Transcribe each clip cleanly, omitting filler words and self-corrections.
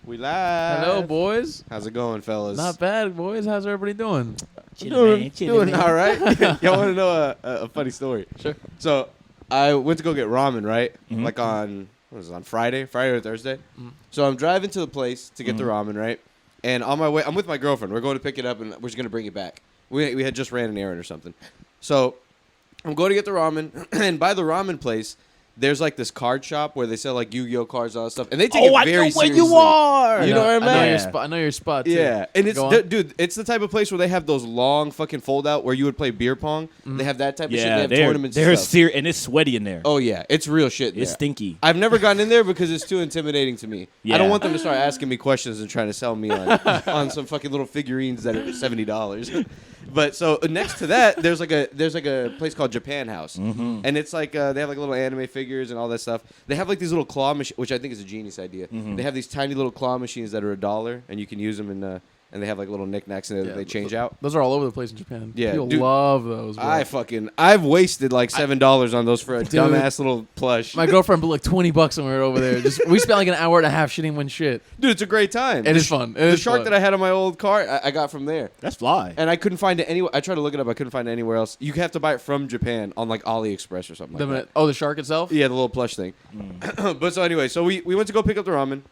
We live. Hello, boys. How's it going, fellas? Not bad, boys. How's everybody doing? Doing all right. Y'all want to know a funny story? Sure. So I went to go get ramen, right? Mm-hmm. Like on, what was it, on Friday or Thursday? Mm-hmm. So I'm driving to the place to get the ramen, right? And on my way, I'm with my girlfriend. We're going to pick it up, and we're just going to bring it back. We had just ran an errand or something. So I'm going to get the ramen, and by the ramen place, there's like this card shop where they sell like Yu-Gi-Oh cards and all that stuff, and they take it very seriously. I know where you are. You know what I mean? I know your spot. Too. Yeah, and it's dude, it's the type of place where they have those long fucking fold out where you would play beer pong. They have that type of shit. They have tournaments. They're and stuff. and it's sweaty in there. Oh yeah, it's real shit. It's stinky. I've never gotten in there because it's too intimidating to me. Yeah. I don't want them to start asking me questions and trying to sell me on some fucking little figurines that are $70. But so next to that, there's like a place called Japan House, and it's like they have like little anime figures and all that stuff. They have like these little claw machines, which I think is a genius idea. They have these tiny little claw machines that are $1, and you can use them in. And they have like little knickknacks in there that they change out. Those are all over the place in Japan. Yeah, People dude, love those. Bro. I've wasted like $7 on those for a dumbass little plush. My girlfriend put like $20 when we were over there. We spent like an hour and a half shitting when shit. Dude, it's a great time. It is fun. The shark that I had on my old car, I got from there. That's fly. And I couldn't find it anywhere. I tried to look it up. I couldn't find it anywhere else. You have to buy it from Japan on like AliExpress or something like that. Oh, the shark itself? Yeah, the little plush thing. But so anyway, so we went to go pick up the ramen.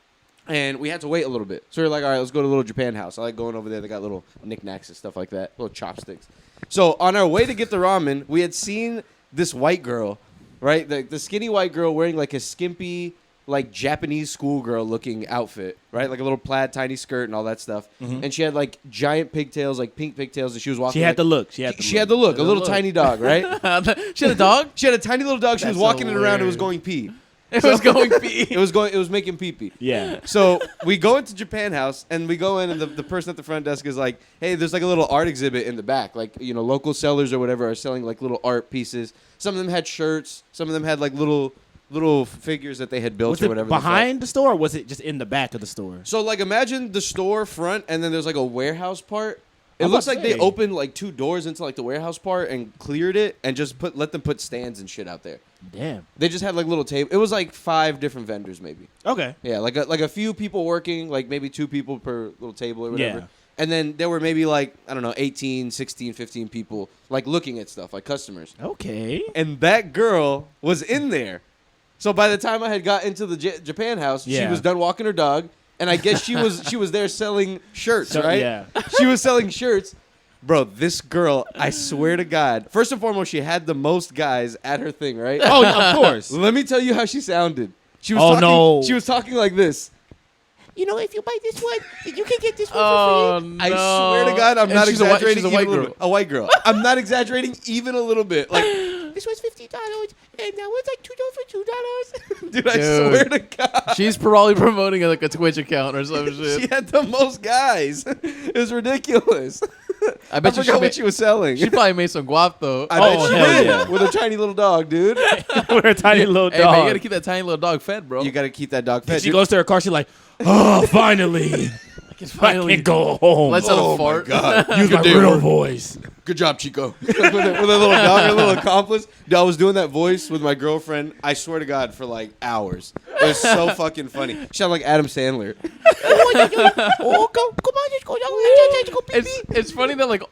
And we had to wait a little bit. So we were like, all right, let's go to the little Japan house. I like going over there. They got little knickknacks and stuff like that, little chopsticks. So on our way to get the ramen, we had seen this white girl, right? The skinny white girl wearing like a skimpy, like Japanese schoolgirl looking outfit, right? Like a little plaid tiny skirt and all that stuff. And she had like giant pigtails, like pink pigtails, and she was walking. She had the look. She had the look. A little tiny dog, right? She had a dog? She had a tiny little dog. She was walking it around. It was hilarious. going pee. It was going pee. It was making pee-pee. Yeah. So we go into Japan House, and we go in, and the person at the front desk is like, hey, there's like a little art exhibit in the back. Like, you know, local sellers or whatever are selling like little art pieces. Some of them had shirts. Some of them had like little figures that they had built Was or it whatever. behind the store, or was it just in the back of the store? So like imagine the store front, and then there's like a warehouse part. It looks like they opened like 2 doors into like the warehouse part and cleared it and just let them put stands and shit out there. Damn. They just had like little table. It was like 5 different vendors maybe. Okay. Yeah, like a few people working, like maybe 2 people per little table or whatever. Yeah. And then there were maybe like, I don't know, 18, 16, 15 people like looking at stuff, like customers. Okay. And that girl was in there. So by the time I had got into the Japan house, she was done walking her dog. And I guess she was there selling shirts, right? Yeah. She was selling shirts. Bro, this girl, I swear to God. First and foremost, she had the most guys at her thing, right? Oh, yeah, of course. Let me tell you how she sounded. She was She was talking like this. You know, if you buy this one, you can get this one for free. No. I swear to God, I'm not exaggerating. She's a white even girl. A white girl. I'm not exaggerating even a little bit. Like, this was $50, and that was like $2 for $2. Dude, I swear to God. She's probably promoting like a Twitch account or some shit. She had the most guys. It was ridiculous. I bet forgot what she was selling. She probably made some guap though. I bet she hell did. yeah. With a tiny little dog, dude. With her tiny little Hey, dog. man, you gotta keep that tiny little dog fed, bro. You got to keep that dog fed. She goes to her car. She's like, oh, finally. I can go home. Let's out a fart. God. Use my day, real bro. voice. Good job, Chico. with a little dog, her little accomplice. Dude, I was doing that voice with my girlfriend, I swear to God, for like hours. It was so fucking funny. She sounded like Adam Sandler. It's funny that like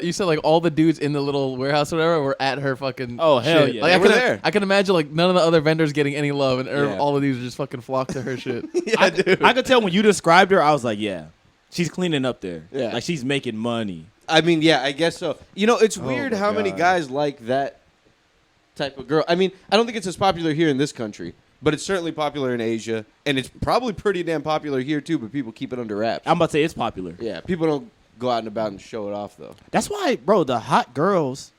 you said like all the dudes in the little warehouse or whatever were at her fucking Oh, hell shit. yeah. Like, They were there. I can imagine like none of the other vendors getting any love and Yeah. all of these are just fucking flocked to her shit. Yeah, dude. I could tell when you described her, I was like, yeah, she's cleaning up there. Yeah. Like she's making money. I mean, yeah, I guess so. You know, it's weird my how many God. guys like that type of girl. I mean, I don't think it's as popular here in this country, but it's certainly popular in Asia, and it's probably pretty damn popular here too, but people keep it under wraps. I'm about to say it's popular. Yeah, people don't go out and about and show it off, though. That's why, bro, the hot girls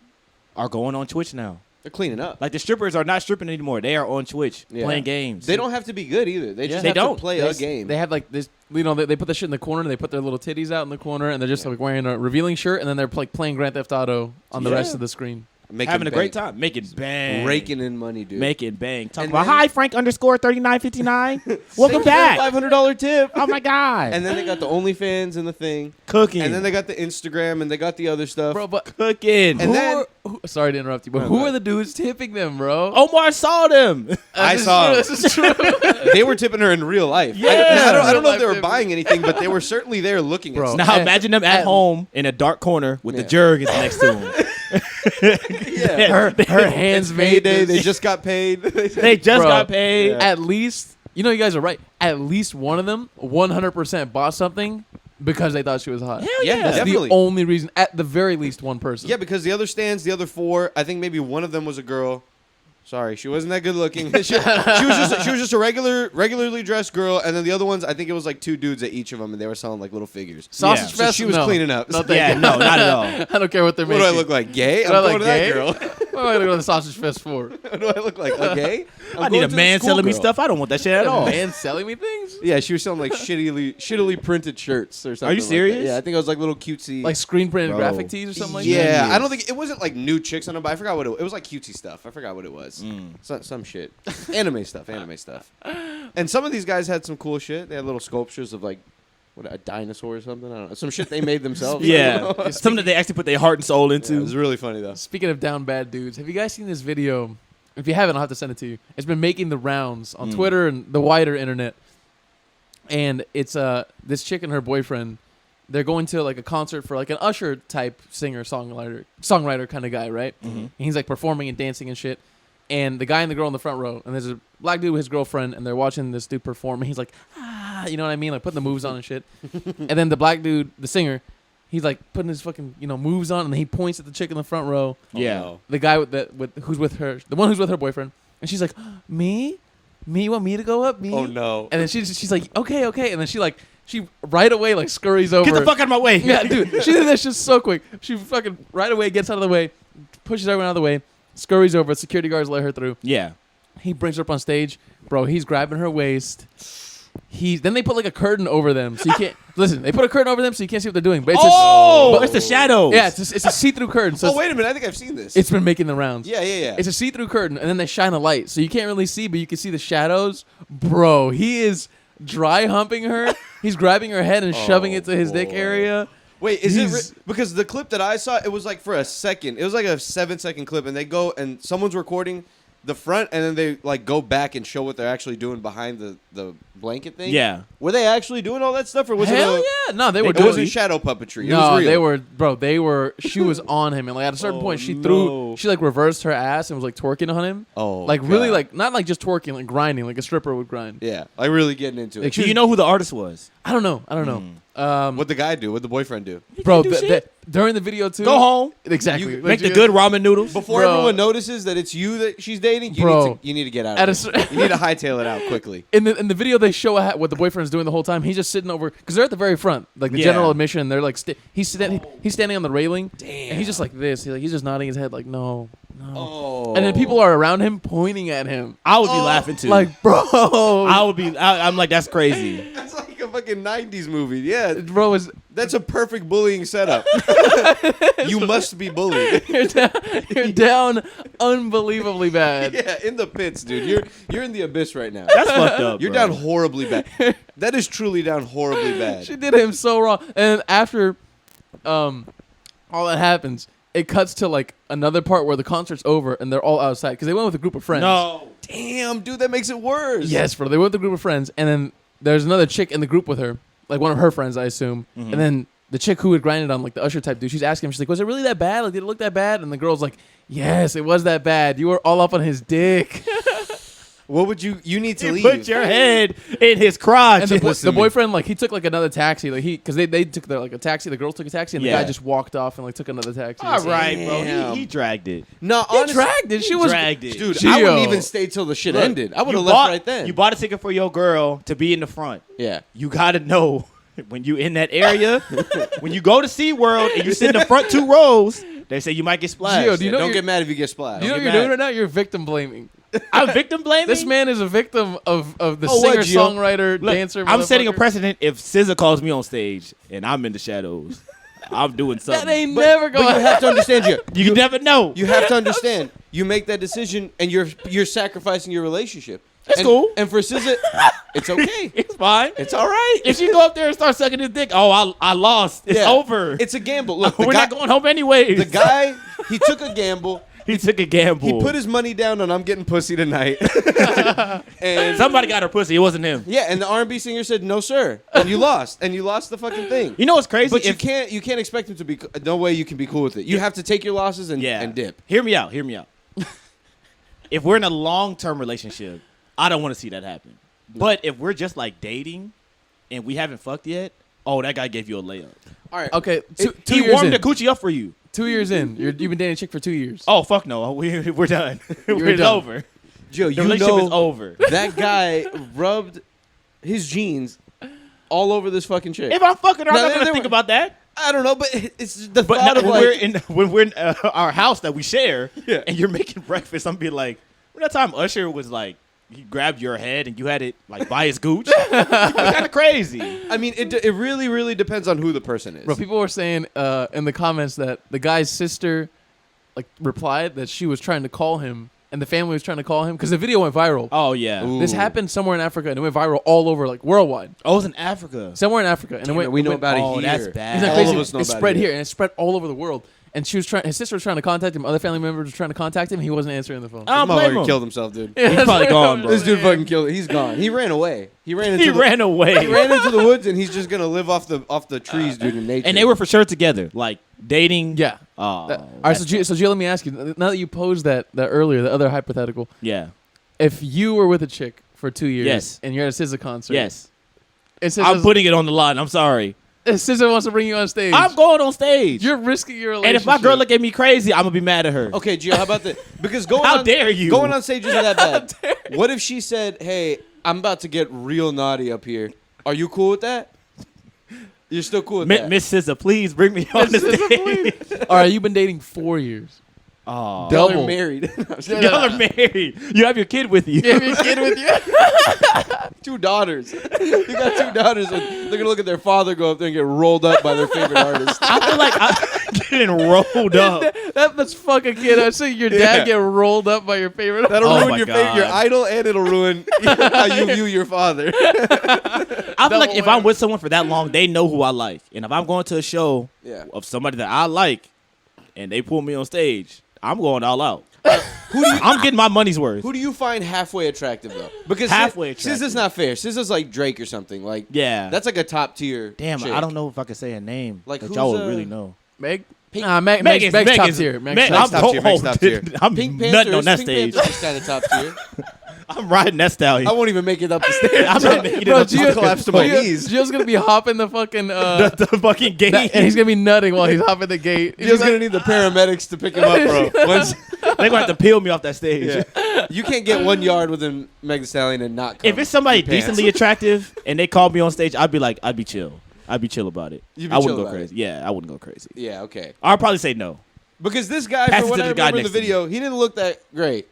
are going on Twitch now. They're cleaning up. Like the strippers are not stripping anymore. They are on Twitch playing games. They don't have to be good either. They just They have don't. to play a game. They have like this, you know, they put the shit in the corner and they put their little titties out in the corner and they're just like wearing a revealing shirt and then they're like playing Grand Theft Auto on the rest of the screen. Having a great time. Making bang. Raking in money, dude. Making bang. Talking And about, then- hi, Frank _3959. Welcome back. $500 tip. Oh, my God. And then they got the OnlyFans and the thing. Cooking. And then they got the Instagram and they got the other stuff. Bro, but Cooking. And then- sorry to interrupt you, but No, who go are ahead. the dudes tipping them, bro? Omar saw them. I This is saw true, him. This is true. They were tipping her in real life. Yeah. I don't know if they Real were life buying anything, but they were certainly there looking Bro. at stuff. Now At- imagine them at at- home in a dark corner with Yeah. the jergens next to them. Yeah. Her hands made Payday. this. They just got paid. They just Bro. got paid. Yeah. At least, you know, you guys are right. At least one of them 100% bought something because they thought she was hot. Hell Yeah, yeah. That's definitely. the only reason. At the very least, one person. Yeah, because the other stands, the other 4, I think maybe one of them was a girl. Sorry, she wasn't that good looking. she was just a regularly dressed girl, and then the other ones, I think it was like 2 dudes at each of them, and they were selling like little figures. Sausage Yeah. So fest. she was no. cleaning up. No, thank Yeah, you. no, not at all. I don't care what they're What making. do I look like? Gay? What do I I'm look going to gay? that girl. What am I gonna go to the sausage fest for? What do I look like? A gay? I'm I need going a to the man selling me schoolgirl. stuff. I don't want that shit at A all. man selling me things? Yeah, she was selling like shittily printed shirts or something. you like that. serious? Yeah, I think it was like little cutesy. Like screen printed Bro. graphic tees or something like that? yeah, I Genius. don't think it wasn't like nude chicks on them, but I forgot what it was. It was like cutesy stuff. I forgot what it was. Some shit. Anime stuff. And some of these guys had some cool shit. They had little sculptures of like a dinosaur or something. I don't know. Some shit they made themselves. I Yeah. don't know. Something that they actually put their heart and soul Yeah, into. it was really funny though. Speaking of down bad dudes, have you guys seen this video? If you haven't, I'll have to send it to you. It's been making the rounds on Twitter and the wider internet. And it's this chick and her boyfriend. They're going to like a concert for like an Usher type singer songwriter kind of guy, right? And he's like performing and dancing and shit. And the guy and the girl in the front row, and there's a black dude with his girlfriend, and they're watching this dude perform. And he's like, you know what I mean, like putting the moves on and shit. And then the black dude, the singer, he's like putting his fucking moves on, and then he points at the chick in the front row. Yeah. Oh, The guy who's with her, the one who's with her boyfriend, and she's like, me, you want me to go up, me? oh no. And then she's like, okay, and then she right away like scurries over. Get the fuck out of my way. Yeah, dude, she did that shit so quick. She fucking right away gets out of the way, pushes everyone out of the way, scurries over. Security guards let her through. Yeah. He brings her up on stage, bro. He's grabbing her waist. Then they put like a curtain over them, so you can't listen. They put a curtain over them, so you can't see what they're doing. But it's Oh, just, it's the shadows. yeah, it's a see-through curtain. So Oh wait a minute, I think I've seen this. it's been making the rounds. yeah. It's a see-through curtain, and then they shine a light, so you can't really see, but you can see the shadows. Bro, he is dry humping her. He's grabbing her head and shoving it to his dick boy. area. Wait, is it He's- because the clip that I saw, it was like for a second. It was like a 7-second clip, and they go and someone's recording the front, and then they like go back and show what they're actually doing behind the blanket thing. Yeah. Were they actually doing all that stuff, or was Hell it? yeah, no, they were It doing. wasn't shadow puppetry. It No, was real. they were, bro. They were. She was on him, and like at a certain point, she like reversed her ass and was like twerking on him. Oh, like really, God. like not like just twerking, like grinding, like a stripper would grind. Yeah, like really getting into Like, it. she Do you know who the artist was? I don't know. What'd the guy do? What'd the boyfriend do? Bro, do shit. during the video too. Go home. Exactly. You- Make the good ramen noodles. Before Bro. everyone notices that it's you that she's dating, Bro. you need to get out At of a it. cer- You need to hightail it out quickly. In the video, they show what the boyfriend's doing the whole time. He's just sitting over because they're at the very front, like the Yeah. general admission. They're like he's standing on the railing, and he's just like this. He's just nodding his head like no. Oh. And then people are around him pointing at him, I would be laughing too. like bro, I would be. I'm like, that's crazy. That's like a fucking 90s movie. Yeah, bro is that's a perfect bullying setup. You must be bullied. you're down unbelievably bad. Yeah, in the pits, dude. You're in the abyss right now. That's fucked up. You're bro. down horribly bad. That is truly down horribly bad. She did him so wrong. And after all that happens, it cuts to like another part where the concert's over and they're all outside because they went with a group of friends. No. Damn, dude, that makes it worse. Yes, bro. They went with a group of friends, and then there's another chick in the group with her, like one of her friends, I assume. And then the chick who had grinded on like the Usher type dude, she's asking him, she's like, "Was it really that bad? Like, did it look that bad?" And the girl's like, "Yes, it was that bad. You were all up on his dick." What would you need to You leave? put your head in his crotch. And the Listen to me. boyfriend, like, he took like another taxi, like because they took like a taxi. The girls took a taxi, and the Yeah. guy just walked off and like took another taxi. All right, bro. Damn. He dragged it. No, He honestly, dragged it. She was dragged it. dude, Gio. I wouldn't even stay till the shit Look, ended. I would you have left bought- right then. You bought a ticket for your girl to be in the front. Yeah. You gotta know when you in that area, when you go to SeaWorld and you sit in the front 2 rows, they say you might get splashed. Gio, do you know Don't you're- get mad if you get splashed. You know what get you're mad. doing right now? You're victim blaming. I'm victim blaming. This man is a victim of the Oh, what, singer, Gio? songwriter, Look, dancer. I'm setting a motherfucker. precedent if SZA calls me on stage and I'm in the shadows. I'm doing something. That ain't But- never But going. you have to understand, you never know. you have to understand. You make that decision, and you're sacrificing your relationship. It's And- cool. And for SZA, it's okay. It's fine. It's all right. If you go up there and start sucking his dick, I lost. It's Yeah. over. It's a gamble. Look, We're not going home anyways. The guy, he took a gamble. he took a gamble. He put his money down on I'm getting pussy tonight. And Somebody got her pussy. It wasn't him. yeah, and the R&B singer said no, sir, and you lost, the fucking thing. You know what's crazy? But you can't expect him to be. No way you can be cool with it. You have to take your losses and dip. Hear me out. If we're in a long-term relationship, I don't want to see that happen. But if we're just like dating and we haven't fucked yet, that guy gave you a layup. All right. Okay, He two years warmed in. the coochie up for you. 2 years in. You've been dating a chick for 2 years. Oh, fuck no. We're done. It's done. over. Joe, The you relationship know is over. that guy rubbed his jeans all over this fucking chick. If I'm fucking her, I'm No, not they going to were- think about that. I don't know, but it's the But thought now, of when we're in our house that we share, Yeah. and you're making breakfast, I'm be like, that time Usher was like, he grabbed your head and you had it like by his gooch. Kind of crazy. I mean, it really, really depends on who the person is. Bro, people were saying in the comments that the guy's sister replied that she was trying to call him and the family was trying to call him because the video went viral. Oh yeah. Ooh. This happened somewhere in Africa and it went viral all over, like worldwide. Oh, it was in Africa. Somewhere in Africa, and Damn it went. it, we know went- about it Oh, here. that's bad. Isn't that All crazy? of us know It about spread it here and it spread all over the world. And she was trying. His sister was trying to contact him. Other family members were trying to contact him. He wasn't answering the phone. I don't This blame motherfucker him. killed himself, dude. Yeah, He's probably gone, bro. This dude fucking killed it. He's gone. He ran away. He ran into He the, ran away. He ran into the woods, and he's just gonna live off the trees, dude, in nature. And they were for sure together, like dating. Yeah. Oh. All right. So, Gio, let me ask you. Now that you posed that earlier, the other hypothetical, Yeah. if you were with a chick for 2 years, Yes. and you're at a SZA concert, Yes. and I'm putting it on the line. I'm sorry. SZA wants to bring you on stage, I'm going on stage. you're risking your relationship. And if my girl look at me crazy, I'm gonna be mad at her. Okay, Gio, how about that? Because going How on, dare you? Going on stage isn't that bad. What if she said, "Hey, I'm about to get real naughty up here. Are you cool with that? You're still cool with that?" Miss SZA, please bring me on the stage. all right, you've been dating 4 years. Oh. Y'all Double. are married. Y'all are married. You have your kid with you. You have your kid with you. 2 daughters. You got 2 daughters, and they're gonna look at their father go up there and get rolled up by their favorite artist. I feel like I'm getting rolled up. That's fucking kid. I see your dad Yeah. get rolled up by your favorite. That'll Oh ruin my your God. your idol, and it'll ruin how you view your father. I feel like if I'm with someone for that long, they know who I like. And if I'm going to a show Yeah. of somebody that I like and they pull me on stage, I'm going all out. I'm getting my money's worth. Who do you find halfway attractive though? Because Halfway SZA's attractive. not fair. SZA's like Drake or something. Like Yeah. that's like a top tier. Damn, chick. I don't know if I could say a name. Like, Like who's, y'all would really know. Meg. Pink- Meg's Megan's top tier. Meg's I'm top tier, Meg's hold- top tier. I'm Pink nutting Panthers. on that Pink stage. Panthers is kind of top tier. I'm riding that stallion. I won't even make it up the stairs. I'm not making it Bro, up. Gio, collapse to my knees. Gio's gonna be hopping the fucking the fucking gate. and he's gonna be nutting while he's hopping the gate. You're gonna need the paramedics to pick him up, bro. Once, They're gonna have to peel me off that stage. yeah. You can't get 1 yard within Meg Thee Stallion and not come. If it's somebody Pants. decently attractive and they call me on stage, I'd be chill. I'd be chill about it. You'd be I wouldn't chill go about crazy. Yeah, I wouldn't go crazy. Yeah, okay. I'd probably say no. Because this guy, Pass for it what to I the guy remember in the next to video, he didn't look that great.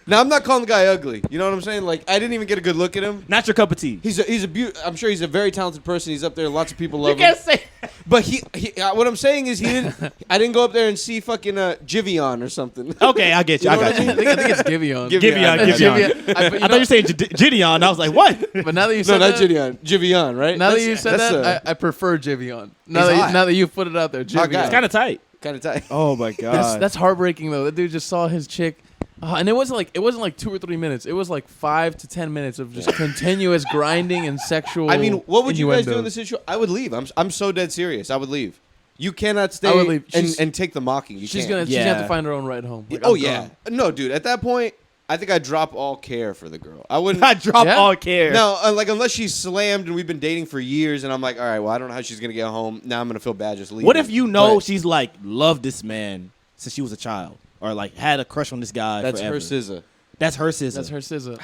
Now I'm not calling the guy ugly. You know what I'm saying? Like I didn't even get a good look at him. Not your cup of tea. He's a I'm sure he's a very talented person. He's up there. Lots of people You love him. can't say. But he what I'm saying is he didn't. I didn't go up there and see fucking Jivion or something. Okay, I get you. You know I what got I you. I think it's Giveon. Giveon, Giveon. Giveon. I, but you I thought know- you were saying Gideon. I was like, what? but now that you No, said not that, Jivion. Jivion, right? now that you said that's that, I prefer Giveon. Now He's that hot. now that you put it out there, Hot guy. Giveon. It's kind of tight. kind of tight. Oh my god. That's heartbreaking though. That dude just saw his chick, and it wasn't like 2 or 3 minutes. It was like 5 to 10 minutes of just continuous grinding and sexual. I mean, what would you guys do in innuendos. this situation? I would leave. I'm so dead serious. I would leave. You cannot stay I would leave. and take the mocking. You She's can't. gonna have Yeah. to find her own ride home. Like, Oh I'm yeah. gone. No, dude. At that point, I think I'd drop all care for the girl. I wouldn't. I drop Yeah? all care. No, like unless she's slammed and we've been dating for years, and I'm like, all right, well, I don't know how she's gonna get home. Now I'm gonna feel bad just leaving. What if you know But she's like loved this man since she was a child, or like had a crush on this guy? that's forever? her SZA. That's her sister. That's her SZA.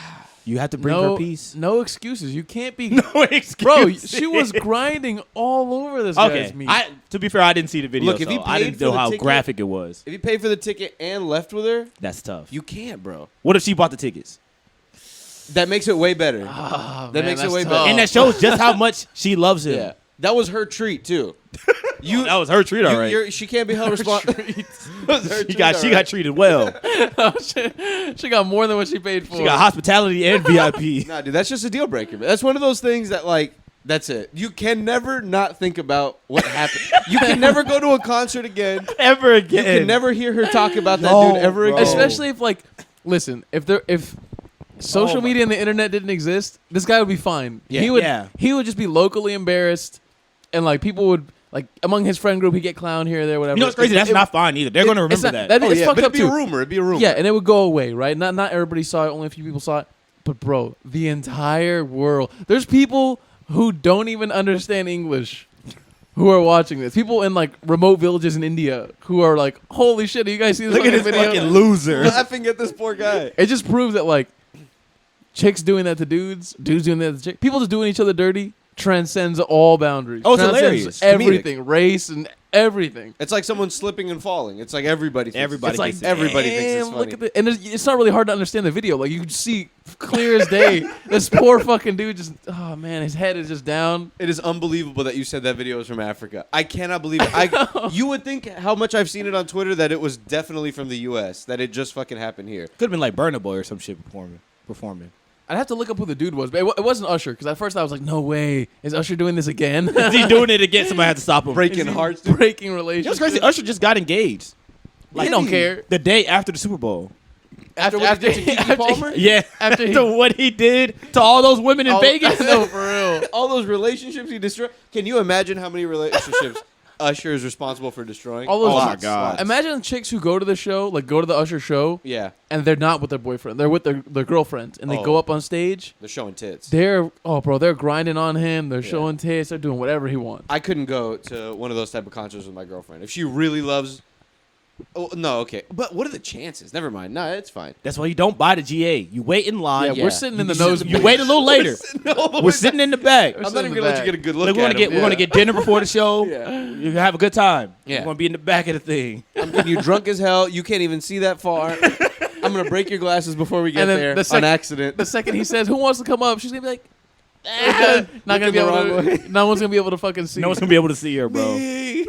You have to bring no, her peace. No excuses. You can't be. No excuse. Bro, she was grinding all over this Okay. guy's meat. To be fair, I didn't see the video. Look, if he so I paid didn't for know the how ticket- graphic it was. If you paid for the ticket and left with her, That's tough. you can't, bro. What if she bought the tickets? That makes it way better. Ah, That man, makes it that's way tough. better. And that shows just how much she loves him. Yeah, that was her treat too. That was her treat, all right. She can't be held responsible. She got treated well. She got more than what she paid for. She got hospitality and VIP. Nah, dude, that's just a deal breaker. That's one of those things that like. That's it. You can never not think about what happened. You can never go to a concert again. Ever again. You can never hear her talk about that dude ever again. Especially if like, listen, if social media and the internet didn't exist, this guy would be fine. Yeah. He would just be locally embarrassed, and like people would like among his friend group, he'd get clowned here or there, whatever. You know what's crazy? That's not fine either. They're gonna remember that. It's fucked but up it'd be too. a rumor. It'd be a rumor. Yeah, and it would go away, right? Not everybody saw it. Only a few people saw it. But bro, the entire world. There's people who don't even understand English who are watching this. People in like remote villages in India who are like, holy shit, do you guys see this Look at this video? fucking loser. Laughing at this poor guy. It just proves that like chicks doing that to dudes doing that to chicks, people just doing each other dirty transcends all boundaries. Oh, it's Transcends hilarious. Everything, race and everything. It's like someone slipping and falling. It's like everybody. Everybody It's like thinks it. everybody thinks it's Damn, funny. look at and it's not really hard to understand the video. Like you can see clear as day. This poor fucking dude just, oh man, his head is just down. It is unbelievable that you said that video was from Africa. I cannot believe it. You would think how much I've seen it on Twitter that it was definitely from the U.S. That it just fucking happened here. Could have been like Burna Boy or some shit performing. I'd have to look up who the dude was, but it wasn't Usher because at first I was like, no way, is Usher doing this again? Is he doing it again? Somebody had to stop him. Breaking hearts. Dude. Breaking You know relationships. what's crazy? Usher just got engaged. Like, he don't care. The day after the Super Bowl. After what he did to Keke Palmer? Yeah. After what he did to all those women in Vegas. No, for real. All those relationships he destroyed. Can you imagine how many relationships Usher is responsible for destroying? All those, Oh my God. Imagine chicks who go to the show, like go to the Usher show, Yeah. and they're not with their boyfriend. They're with their girlfriend, and they Oh. go up on stage. They're showing tits. They're grinding on him. They're showing tits. They're doing whatever he wants. I couldn't go to one of those type of concerts with my girlfriend. If she really loves... Oh, no, okay. But what are the chances? Never mind. No, it's fine. That's why you don't buy the GA. You wait in line. Yeah, we're sitting in the You nose. You wait a little later. We're sitting in the back. I'm not even going to let you get a good look Look, we're at him. we're gonna get dinner before the show. Yeah. You have a good time. Yeah. We're gonna be in the back of the thing. I'm getting you drunk as hell. You can't even see that far. I'm going to break your glasses before we get And then there the on accident. The second he says, "Who wants to come up?" she's gonna be like, not gonna Looking be the able wrong way. to. No one's gonna be able to fucking see. No one's gonna be able to see her, bro. He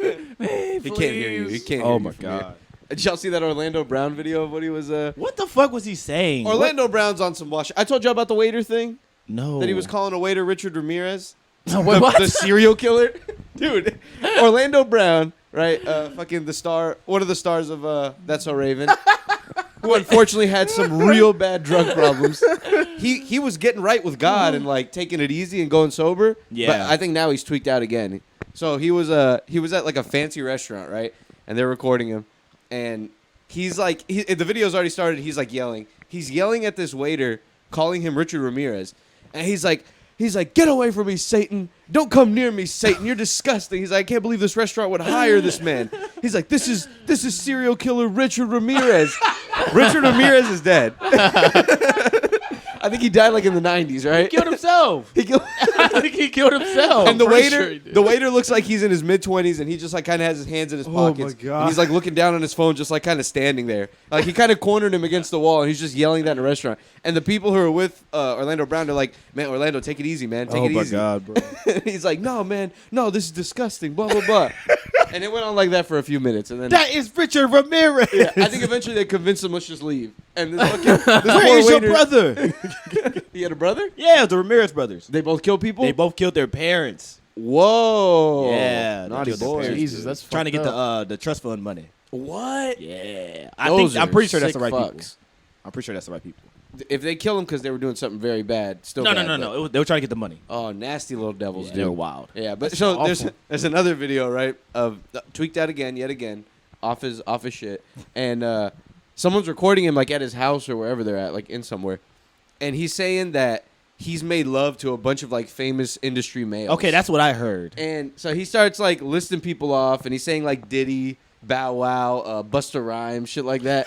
can't hear you. He can't hear Oh you my from here. God. Did y'all see that Orlando Brown video of what he was... What the fuck was he saying? Orlando Brown's on some wash. I told you about the waiter thing? No. That he was calling a waiter Richard Ramirez? No, what? The serial killer? Dude, Orlando Brown, right? Fucking the star, one of the stars of That's So Raven, who unfortunately had some real bad drug problems. He was getting right with God and like taking it easy and going sober. Yeah. But I think now he's tweaked out again. So he was at like a fancy restaurant, right? And they're recording him, and he's like, the video's already started. He's like yelling. He's yelling at this waiter, calling him Richard Ramirez, and he's like, get away from me, Satan! Don't come near me, Satan! You're disgusting. He's like, I can't believe this restaurant would hire this man. He's like, this is serial killer Richard Ramirez. Richard Ramirez is dead. I think he died like in the 90s, right? He killed himself. I think he killed himself. And the pretty sure he waiter, did. the waiter looks like he's in his mid-20s, and he just like kind of has his hands in his pockets. my God. And he's like looking down on his phone, just like kind of standing there. Like he kind of cornered him against the wall, and he's just yelling that in a restaurant. And the people who are with Orlando Brown are like, "Man, Orlando, take it easy, man. Take it easy." God, bro. And he's like, "No, man, no, this is disgusting." Blah blah blah. And it went on like that for a few minutes, and then That is Richard Ramirez. yeah, I think eventually they convinced him, let's just leave. And this fucking this Where poor is your waiter- brother? He had a brother? Yeah, the Ramirez brothers. They both kill people? They both killed their parents. Whoa. Yeah, they Naughty killed their boys. parents. Jesus, that's Trying to get fucked up. the trust fund money. What? Yeah, Those I'm are pretty sure that's the sick right people. fucks. I'm pretty sure that's the right people. If they kill him because they were doing something very bad, still No, bad, but- They were trying to get the money. Oh, nasty little devils, Yeah, dude. they're wild. Yeah, but That's so awful. there's another video, right, of tweaked out yet again, off his shit, and someone's recording him like at his house or wherever they're at, like in somewhere, and he's saying that he's made love to a bunch of like famous industry males. Okay, that's what I heard. And so he starts like listing people off, and he's saying like Diddy, Bow Wow, Busta Rhymes, shit like that.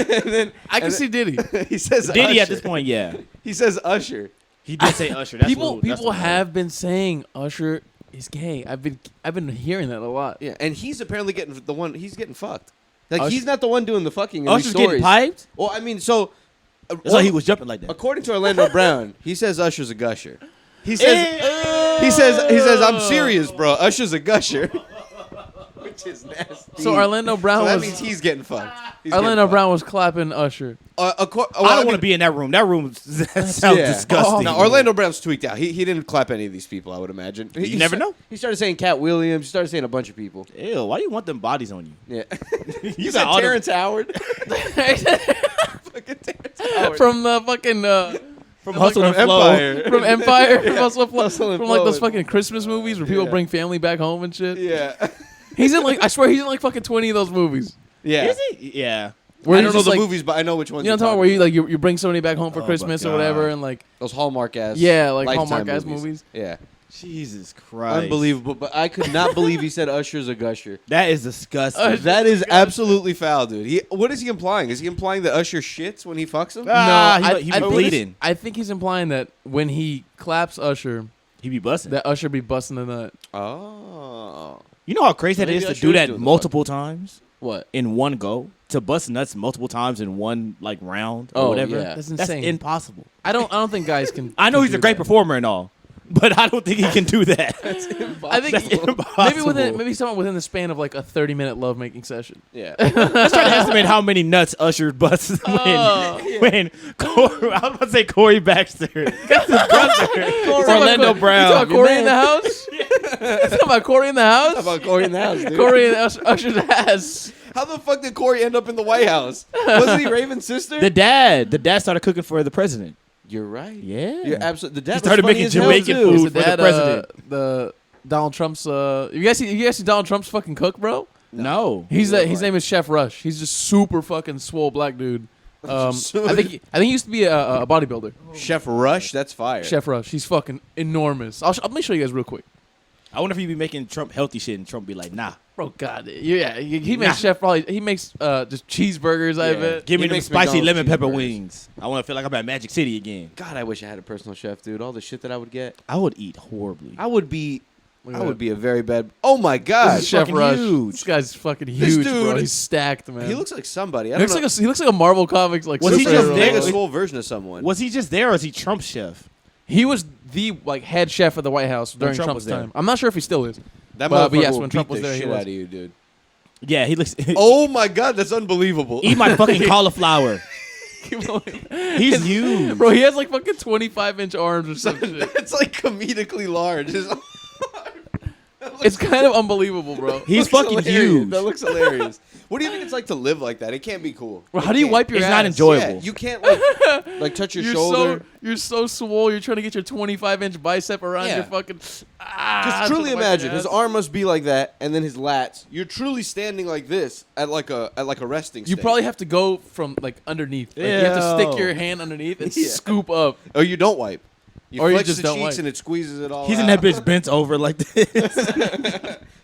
And then I can see Diddy. he says Diddy Usher. at this point, yeah. He says Usher. He did say Usher. That's People what- that's what I heard. have been saying Usher is gay. I've been hearing that a lot. Yeah, and he's apparently getting the one. He's getting fucked. Like Usher- he's not the one doing the fucking. In Usher's these getting stories. piped? Well, I mean, so. That's why he was jumping like that. According to Orlando Brown, he says Usher's a gusher. He says. He says. I'm serious, bro. Usher's a gusher. which is nasty. So Orlando Brown So that was means he's getting fucked. He's Orlando getting Brown was clapping Usher. I don't want to be in that room. That room sounds disgusting. No, Orlando Brown's tweaked out. He didn't clap any of these people, I would imagine. You never know. He started saying Cat Williams. He started saying a bunch of people. Ew, why you want them bodies on you? Yeah. You said got all Terrence Howard. Fucking Terrence Howard. From the fucking from Hustle and Flow. Empire. from Empire, from Hustle and Flow, Hustle and from like those Flow. fucking Christmas movies where people Yeah. bring family back home and shit. Yeah. He's in like I swear he's in like fucking 20 of those movies. Yeah. Is he? Yeah. Where I he's don't know just the like, movies, but I know which ones. You know what I'm talking about? Where you like you bring somebody back home for Oh, my Christmas or God. whatever, and like those Hallmark ass. Yeah, like Lifetime Hallmark ass movies. Yeah. Jesus Christ. Unbelievable. But I could not believe he said Usher's a gusher. That is disgusting. That is absolutely foul, dude. What is he implying? Is he implying that Usher shits when he fucks him? He think- bleeding. I think he's implying that when he claps Usher, He be busting. that Usher be busting the nut. Oh. You know how crazy that Maybe is to Usher do is that doing the multiple times What? in one go? To bust nuts multiple times in one like round or Oh, whatever? yeah. That's That's insane. impossible. I don't think guys can. I know can he's a do great that. performer and all, but I don't think he can do that. I think That's maybe someone within the span of like a 30-minute lovemaking session. Yeah. Let's try to estimate how many nuts Usher busts when Corey, I was about to say Corey Baxter. That's his brother. Orlando Brown. You talking about Corey in the house? You talking about Corey in the house? How about Corey in the house, dude? Corey in Usher's ass. How the fuck did Corey end up in the White House? Wasn't he Raven's sister? The dad started cooking for the president. You're right. Yeah. You're absolutely. The dad He started was funny making as hell, Jamaican too. food. Is for the president. The Donald Trump's. You guys see Donald Trump's fucking cook, bro? No. His name is Chef Rush. He's just super fucking swole black dude. I think he used to be a bodybuilder. Chef Rush. That's fire. Chef Rush. He's fucking enormous. Let me show you guys real quick. I wonder if he'd be making Trump healthy shit and Trump be like, nah. Bro, God, yeah, he makes he makes just cheeseburgers. I bet. Give me He them makes spicy McDonald's lemon pepper cheeseburgers. wings. I want to feel like I'm at Magic City again. God, I wish I had a personal chef, dude. All the shit that I would get. I would eat horribly. I would be. Look at I that. would be a very bad. Oh my God. This is Chef fucking Rush. huge. This guy's fucking This huge, bro. dude- He's stacked, man. He looks like somebody. I He don't looks know. like a Marvel Comics like. Was he superhero. just Like there? a swole version of someone. Was he just there or is he Trump's chef? He was the head chef of the White House during Trump Trump's was there. time. I'm not sure if he still is. That but motherfucker yes, will when beat Trump was the there, he shit was. out of you, dude. Yeah, he looks. Oh my God, that's unbelievable. Eat my fucking cauliflower. Keep going. He's huge. Bro, he has like fucking 25-inch arms or some shit. It's like comedically large. It's kind of unbelievable, bro. He's looks fucking hilarious. huge. That looks hilarious. What do you think it's like to live like that? It can't be cool. Bro, how do you can't. wipe your It's ass? not enjoyable. Yeah, you can't like touch your You're shoulder. you're so swole. You're trying to get your 25-inch bicep around Yeah. your fucking. Just to truly wipe imagine your his ass. arm must be like that, and then his lats. You're truly standing like this at like a resting. You state. probably have to go from like underneath. Like, you have to stick Ew. your hand underneath and Yeah. scoop up. Or you don't wipe. You Or you flex just the don't cheeks wipe. and it squeezes it all. He's out. in that bitch bent over like this.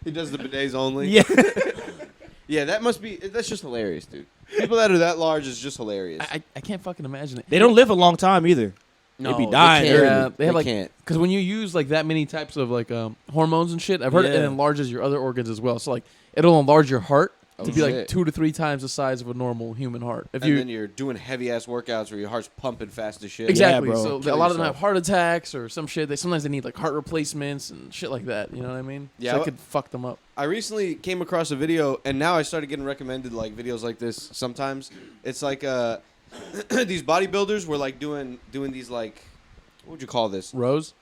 He does the bidets only. Yeah. Yeah, that must be. That's just hilarious, dude. People that are that large is just hilarious. I can't fucking imagine it. They don't live a long time either. No, They be dying they can't. early. Yeah, they have They like can't. because when you use like that many types of like hormones and shit, I've heard it Yeah. enlarges your other organs as well. So like it'll enlarge your heart Oh, to be like shit. 2 to 3 times the size of a normal human heart. If And you then you're doing heavy ass workouts where your heart's pumping fast as shit. exactly, bro. so Kill a lot of them yourself. have heart attacks or some shit. Sometimes they need like heart replacements and shit like that. You know what I mean? Yeah, so it wha- could fuck them up. I recently came across a video, and now I started getting recommended like videos like this. Sometimes it's like these bodybuilders were like doing these like, what would you call this? Rose.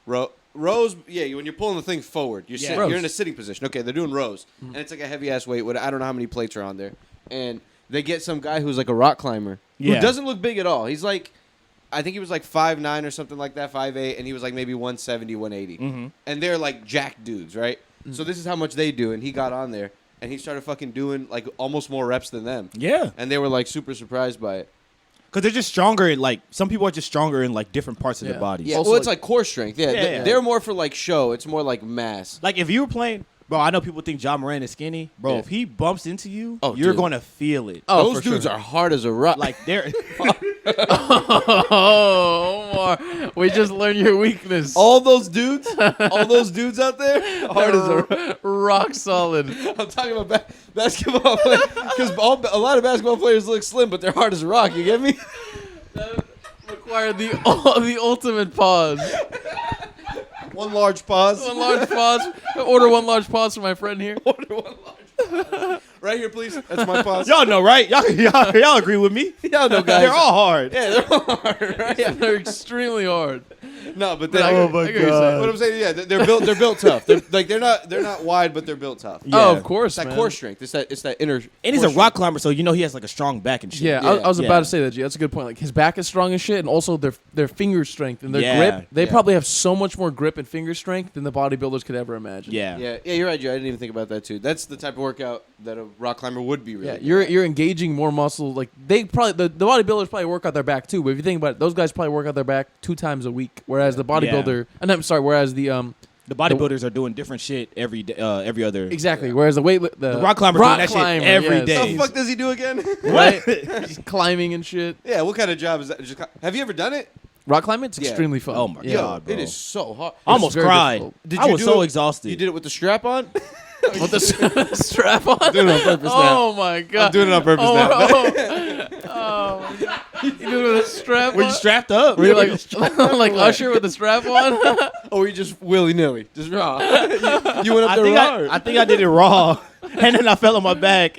Rows, yeah. When you're pulling the thing forward, you're Yeah. you're in Rows. a sitting position. Okay, they're doing rows, and it's like a heavy ass weight. I don't know how many plates are on there, and they get some guy who's like a rock climber who Yeah. doesn't look big at all. He's like, I think he was like 5'9" or something like that, 5'8", and he was like maybe 170, 180, Mm-hmm. and they're like jacked dudes, right? So this is how much they do, and he got on there, and he started fucking doing like almost more reps than them, Yeah. and they were like super surprised by it. Because they're just stronger in, like, some people are just stronger in, like, different parts of Yeah. their bodies. Yeah, Also, well, it's like core strength. Yeah, Yeah, yeah. they're more for like show. It's more like mass. Like, if you were playing, bro, I know people think John Moran is skinny. Bro, Yeah. if he bumps into you, Oh, you're dude. going to feel it. Oh, Those for dudes sure. are hard as a rock. Like, they're... Oh, Omar, we just learned your weakness. all those dudes out there, hard as a. rock solid. I'm talking about basketball players because a lot of basketball players look slim, but they're hard as a rock. You get me? That required the ultimate pause. One large pause. One large pause. Order one large pause for my friend here. Order one large. Right here, please. That's my pause. Y'all know, right? Y'all agree with me? Y'all know, guys. They're all hard. Yeah, they're all hard, right? Yeah, they're extremely hard. No, but I they're, get what you're saying. what I'm saying, yeah, they're built tough. They're not wide, but they're built tough. Yeah. Oh, of course, It's that man. core strength. It's that inner. And he's a rock climber, so you know he has like a strong back and shit. Yeah, I was about to say that, G. That's a good point. Like his back is strong as shit, and also their finger strength and their grip. They probably have so much more grip and finger strength than the bodybuilders could ever imagine. Yeah. Yeah, you're right, Joe. I didn't even think about that too. That's the type of workout that a rock climber would be. Really. Yeah, good. you're engaging more muscle. Like they probably the bodybuilders probably work out their back too. But if you think about it, those guys probably work out their back 2 times a week, whereas the bodybuilder, and I'm sorry, whereas the bodybuilders are doing different shit every day, every other. exactly. Whereas the rock climber doing that shit every day. What the fuck does he do again? Right? Just climbing and shit. Yeah, what kind of job is that? Have you ever done it? Rock climbing, it's Yeah. extremely fun. Oh my Yeah. God, bro. It is so hard. I almost very cried. difficult. I you was do so it- exhausted. You did it with the strap on? With the strap on. doing it on purpose Oh my god. I'm doing it on purpose oh, now. Oh my god. You do it with a strap Were on? you strapped up? Were you like Usher with the strap on? Or you just willy nilly, just raw? you went up I there think raw. I think I did it raw, and then I fell on my back.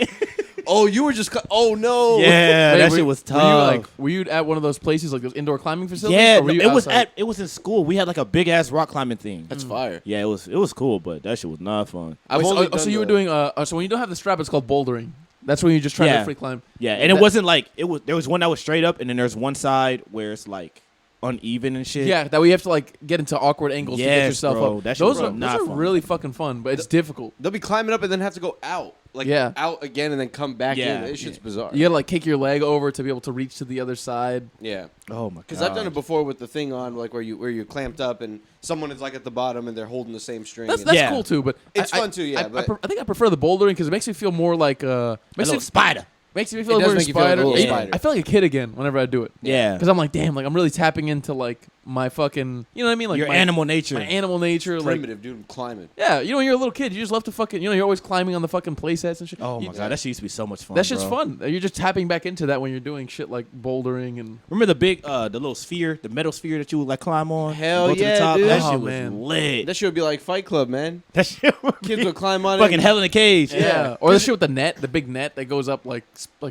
Oh, you were just. Oh no. Yeah, Wait, that were- shit was Were you tough. were you at one of those places like those indoor climbing facilities? Yeah, or were you it was outside? it was in school. We had like a big ass rock climbing thing. That's fire. Yeah, it was cool, but that shit was not fun. I've Wait, only so done you were the- doing so when you don't have the strap, it's called bouldering. That's when you just try Yeah. to free climb. Yeah, and it That- wasn't like it was. There was one that was straight up, and then there's one side where it's like uneven and shit. Yeah, that we have to like get into awkward angles to get Yes, yourself bro. up. That shit Those was are not those are fun. really fucking fun, but it's difficult. They'll be climbing up and then have to go out, like Yeah. out again and then come back Yeah. in. This shit's bizarre. You gotta like kick your leg over to be able to reach to the other side. Yeah. Oh my god. Because I've done it before with the thing on, like where you're clamped up and someone is like at the bottom and they're holding the same string. That's and- Yeah. cool too, but It's fun too, yeah, but- I think I prefer the bouldering because it makes me feel more like A makes little me spider. makes me It feel like does we're a make you feel like a spider. little Yeah. spider. I feel like a kid again whenever I do it. Yeah. Because I'm like, damn, like I'm really tapping into like my fucking, you know what I mean, like Your my animal nature. my animal nature, like Primitive, dude. I'm climbing. yeah, you know, when you're a little kid, you just love to fucking, you know, you're always climbing on the fucking play sets and shit. Oh my You- god, that shit used to be so much fun. that shit's bro. fun. You're just tapping back into that when you're doing shit like bouldering and Remember the big, the little sphere, the metal sphere that you would like climb on? Hell Go to yeah, the top? dude. That Oh, shit was man. lit. That shit would be like Fight Club, man. That shit would Kids be would climb on fucking it. hell in a cage. yeah. Or the shit with the net, the big net that goes up like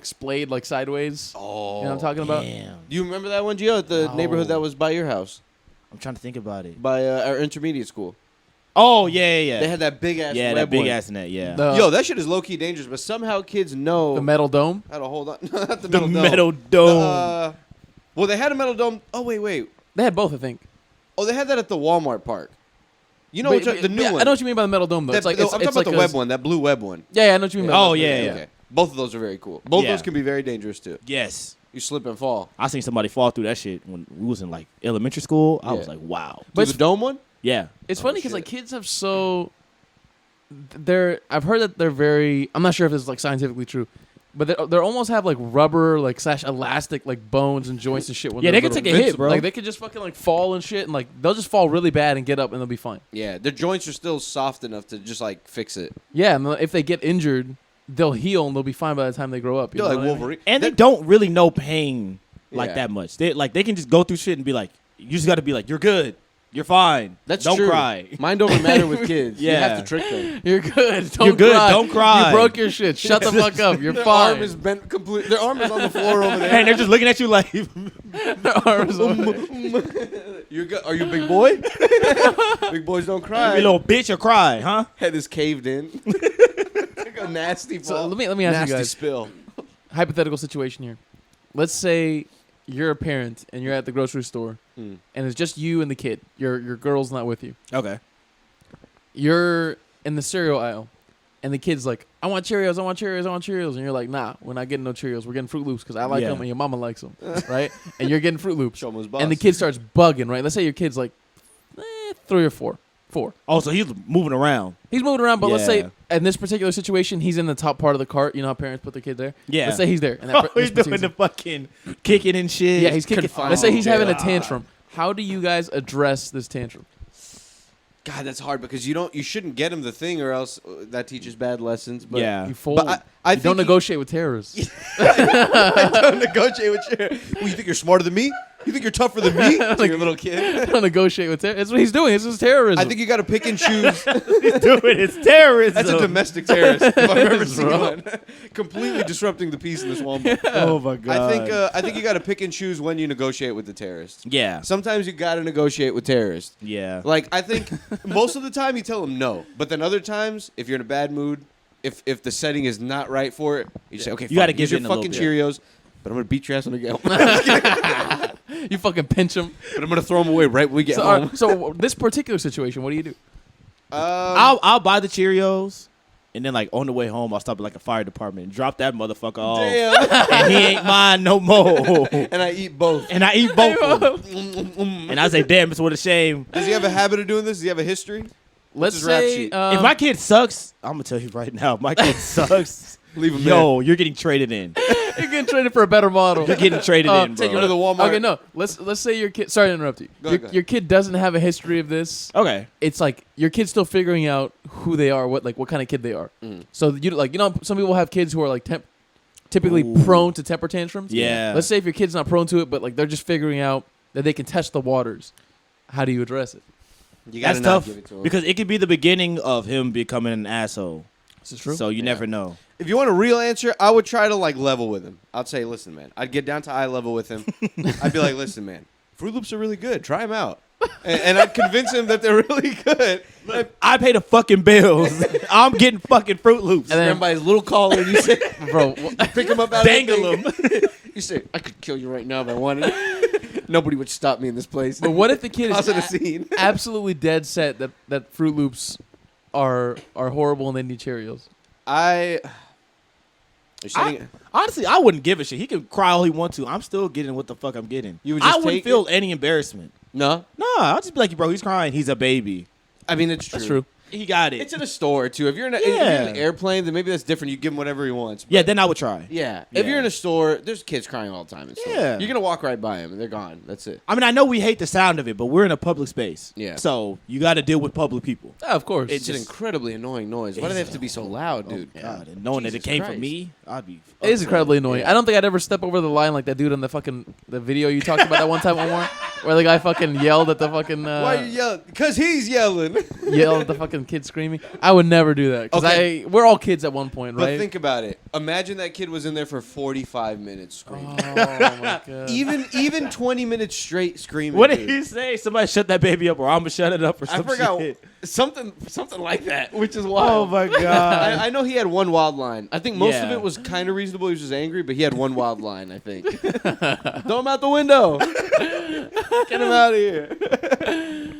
splayed like sideways. Oh. You know what I'm talking about? Damn. Do you remember that one, Gio, at the No. neighborhood that was by your house, I'm trying to think about it. by our intermediate school? Oh yeah. They had that big ass. yeah, web that big one. ass net. Yeah. The, That shit is low key dangerous, but somehow kids know the metal dome. how to hold on. Not the the metal dome. metal The, dome. well, they had a metal dome. Oh wait. They had both, I think. Oh, they had that at the Walmart park. You know But- which, the new yeah, one. I know what you mean by the metal dome though. That- It's like I'm it's talking like about the a- web one, that blue web one. Yeah, I know what you mean. By Oh, that. yeah. Okay. Both of those are very cool. Both of Yeah. those can be very dangerous too. Yes. You slip and fall. I seen somebody fall through that shit when we was in like elementary school. I Yeah. was like, wow. But But the dome one? Yeah. It's Oh, funny because shit. like kids have so I've heard that they're very. I'm not sure if this is like scientifically true, but they almost have like rubber like / elastic like bones and joints and shit. When Yeah, they're they can little. take a hit, bro. Like they could just fucking like fall and shit, and like they'll just fall really bad and get up and they'll be fine. Yeah, their joints are still soft enough to just like fix it. Yeah, and if they get injured, they'll heal and they'll be fine by the time they grow up. You They're know like what I mean? Wolverine. And they don't really know pain like Yeah. that much. They can just go through shit and be like, you just got to be like, you're good, you're fine. That's don't true. cry. Mind over matter with kids. You Yeah. have to trick them. You're good. Don't You're good. Cry. Don't cry. You broke your shit. Shut the fuck up. You're Their fine. arm is bent completely. Their arm is on the floor over there. And they're just looking at you like, Their arm is over there. You're good. Are you a big boy? Big boys don't you cry. little bitch or cry, huh? Head is caved in. Like a nasty fall. So let me ask nasty you guys. spill. Hypothetical situation here. Let's say you're a parent and you're at the grocery store Hmm. and it's just you and the kid. Your girl's not with you. Okay. You're in the cereal aisle and the kid's like, I want Cheerios, I want Cheerios, I want Cheerios. And you're like, nah, we're not getting no Cheerios. We're getting Fruit Loops because I like Yeah. them and your mama likes them, right? And you're getting Fruit Loops. Show 'em his boss. And the kid starts bugging, right? Let's say your kid's like 3 or 4. Oh, so he's moving around. He's moving around, but let's say Yeah. in this particular situation, he's in the top part of the cart. You know how parents put their kid there? Yeah. Let's say he's there. And Oh, this he's doing particular- the fucking kicking and shit. Yeah, he's kicking. Confined. Let's say he's having a God. tantrum. How do you guys address this tantrum? God, that's hard because you shouldn't get him the thing or else that teaches bad lessons. But Yeah. You fold. But I you don't think negotiate with terrorists. I don't negotiate with you. Well, you think you're smarter than me? You think you're tougher than me? Like a little kid. Don't negotiate with terrorists. That's what he's doing. This is terrorism. I think you got to pick and choose. He's doing it's terrorism. That's a domestic terrorist. If I've ever is, seen bro. one. Completely disrupting the peace in this Walmart. Oh my god. I think you got to pick and choose when you negotiate with the terrorist. Yeah. Sometimes you got to negotiate with terrorists. Yeah. Like I think most of the time you tell them no, but then other times if you're in a bad mood, if the setting is not right for it, you say okay, You gotta fine, give here's your in a little fucking bit. Cheerios, but I'm gonna beat your ass when I get home. you fucking pinch him. But I'm gonna throw them away right when we get So, home. so this particular situation, what do you do? I'll buy the Cheerios, and then like on the way home, I'll stop at like a fire department and drop that motherfucker off. Damn. And he ain't mine no more. And I eat both. And I eat both of them. And I say, damn, it's what a shame. Does he have a habit of doing this? Does he have a history? Let's his rap say sheet? If my kid sucks, I'm gonna tell you right now, if my kid sucks. Leave him Yo, you're getting traded in. you're getting traded for a better model. You're getting traded in, Take him bro. to the Walmart. Okay, no. Let's say your kid. Sorry to interrupt you. Go Your, ahead. your kid doesn't have a history of this. Okay. It's like your kid's still figuring out who they are, what kind of kid they are. So some people have kids who are like typically Ooh. prone to temper tantrums. Yeah. Let's say if your kid's not prone to it, but like they're just figuring out that they can test the waters. How do you address it? You gotta That's not tough give it to him. because it could be the beginning of him becoming an asshole. This is true. So you never know. If you want a real answer, I would try to like level with him. I'd say, listen, man. I'd get down to eye level with him. I'd be like, listen, man. Fruit Loops are really good. Try them out. And I'd convince him that they're really good. Look, I pay the fucking bills. I'm getting fucking Fruit Loops. And then- Grab him by his little collar and you say, Bro, pick him up out Dangle of the thing. You say, I could kill you right now if I wanted. Nobody would stop me in this place. but what if the kid is Causing a scene. absolutely dead set that Fruit Loops are horrible and they need Cheerios? Honestly, I wouldn't give a shit. He can cry all he wants to. I'm still getting what the fuck I'm getting. You would I just wouldn't take feel any embarrassment. No, Nah, I'll just be like, bro, he's crying. He's a baby. I mean it's true. That's true. He got it. It's in a store too. If you're in, if you're in an airplane, then maybe that's different. You give him whatever he wants. Yeah, then I would try. Yeah. If Yeah. you're in a store, there's kids crying all the time in stores. Yeah. You're gonna walk right by them and they're gone. That's it. I mean, I know we hate the sound of it, but we're in a public space. Yeah. So you got to deal with public people. Yeah, of course. It's an incredibly annoying noise. Why do they have to be so loud, dude? God, and knowing that it Jesus came Christ. from me, I'd be. It is incredibly annoying. Yeah. I don't think I'd ever step over the line like that dude on the video you talked about that one time, Omar, where the guy fucking yelled at the fucking Why are you yelling? Because he's yelling. yelled at the fucking kid screaming. I would never do that because Okay. we're all kids at one point, But right? think about it. Imagine that kid was in there for 45 minutes screaming. oh my god. Even 20 minutes straight screaming. What did dude. he say? Somebody shut that baby up, or I'm gonna shut it up, or I some forgot shit. something like that, which is wild. Oh my god. I know he had one wild line. I think most of Yeah. it was kind of reasonable. He was just angry, but he had one wild line. I think. Throw him out the window. Get him out of here,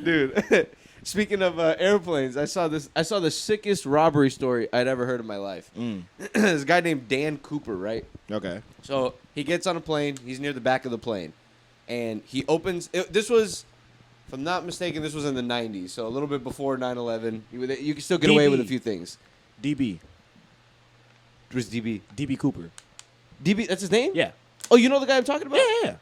dude. Speaking of airplanes, I saw the sickest robbery story I'd ever heard in my life. This guy named Dan Cooper, right? Okay. So he gets on a plane. He's near the back of the plane, and he opens. This was, if I'm not mistaken, this was in the 90s, so a little bit before 9/11. You could still get away with a few things. DB. It was DB. DB Cooper. DB, that's his name? Yeah. Oh, you know the guy I'm talking about? Yeah.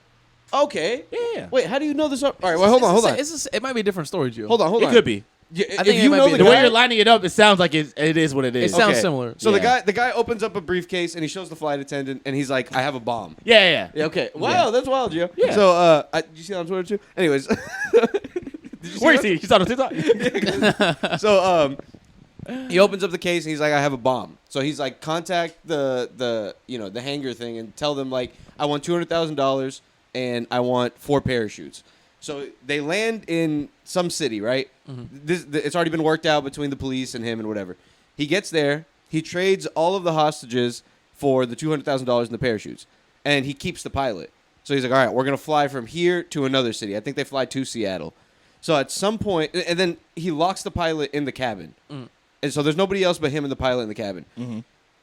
Okay. Yeah. Wait, how do you know this? All right, well, hold on. It might be a different story, Joe. Hold on. It could be. Yeah, I think if it you might know be the The the way guy, you're lining it up, it sounds like it is what it It is. sounds Okay. similar. So Yeah. the guy opens up a briefcase and he shows the flight attendant and he's like, "I have a bomb." Yeah. Yeah, okay. Wow, that's wild, Joe. Yeah. So, did you see that on Twitter too? Anyways, did you see Where is that? he? You saw it on TikTok? So he opens up the case and he's like, I have a bomb. So he's like, contact the hangar thing and tell them like, I want $200,000 and I want 4 parachutes. So they land in some city, right? It's already been worked out between the police and him and whatever. He gets there. He trades all of the hostages for the $200,000 in the parachutes, and he keeps the pilot. So he's like, all right, we're gonna fly from here to another city. I think they fly to Seattle. So at some point, and then he locks the pilot in the cabin, and so there's nobody else but him and the pilot in the cabin.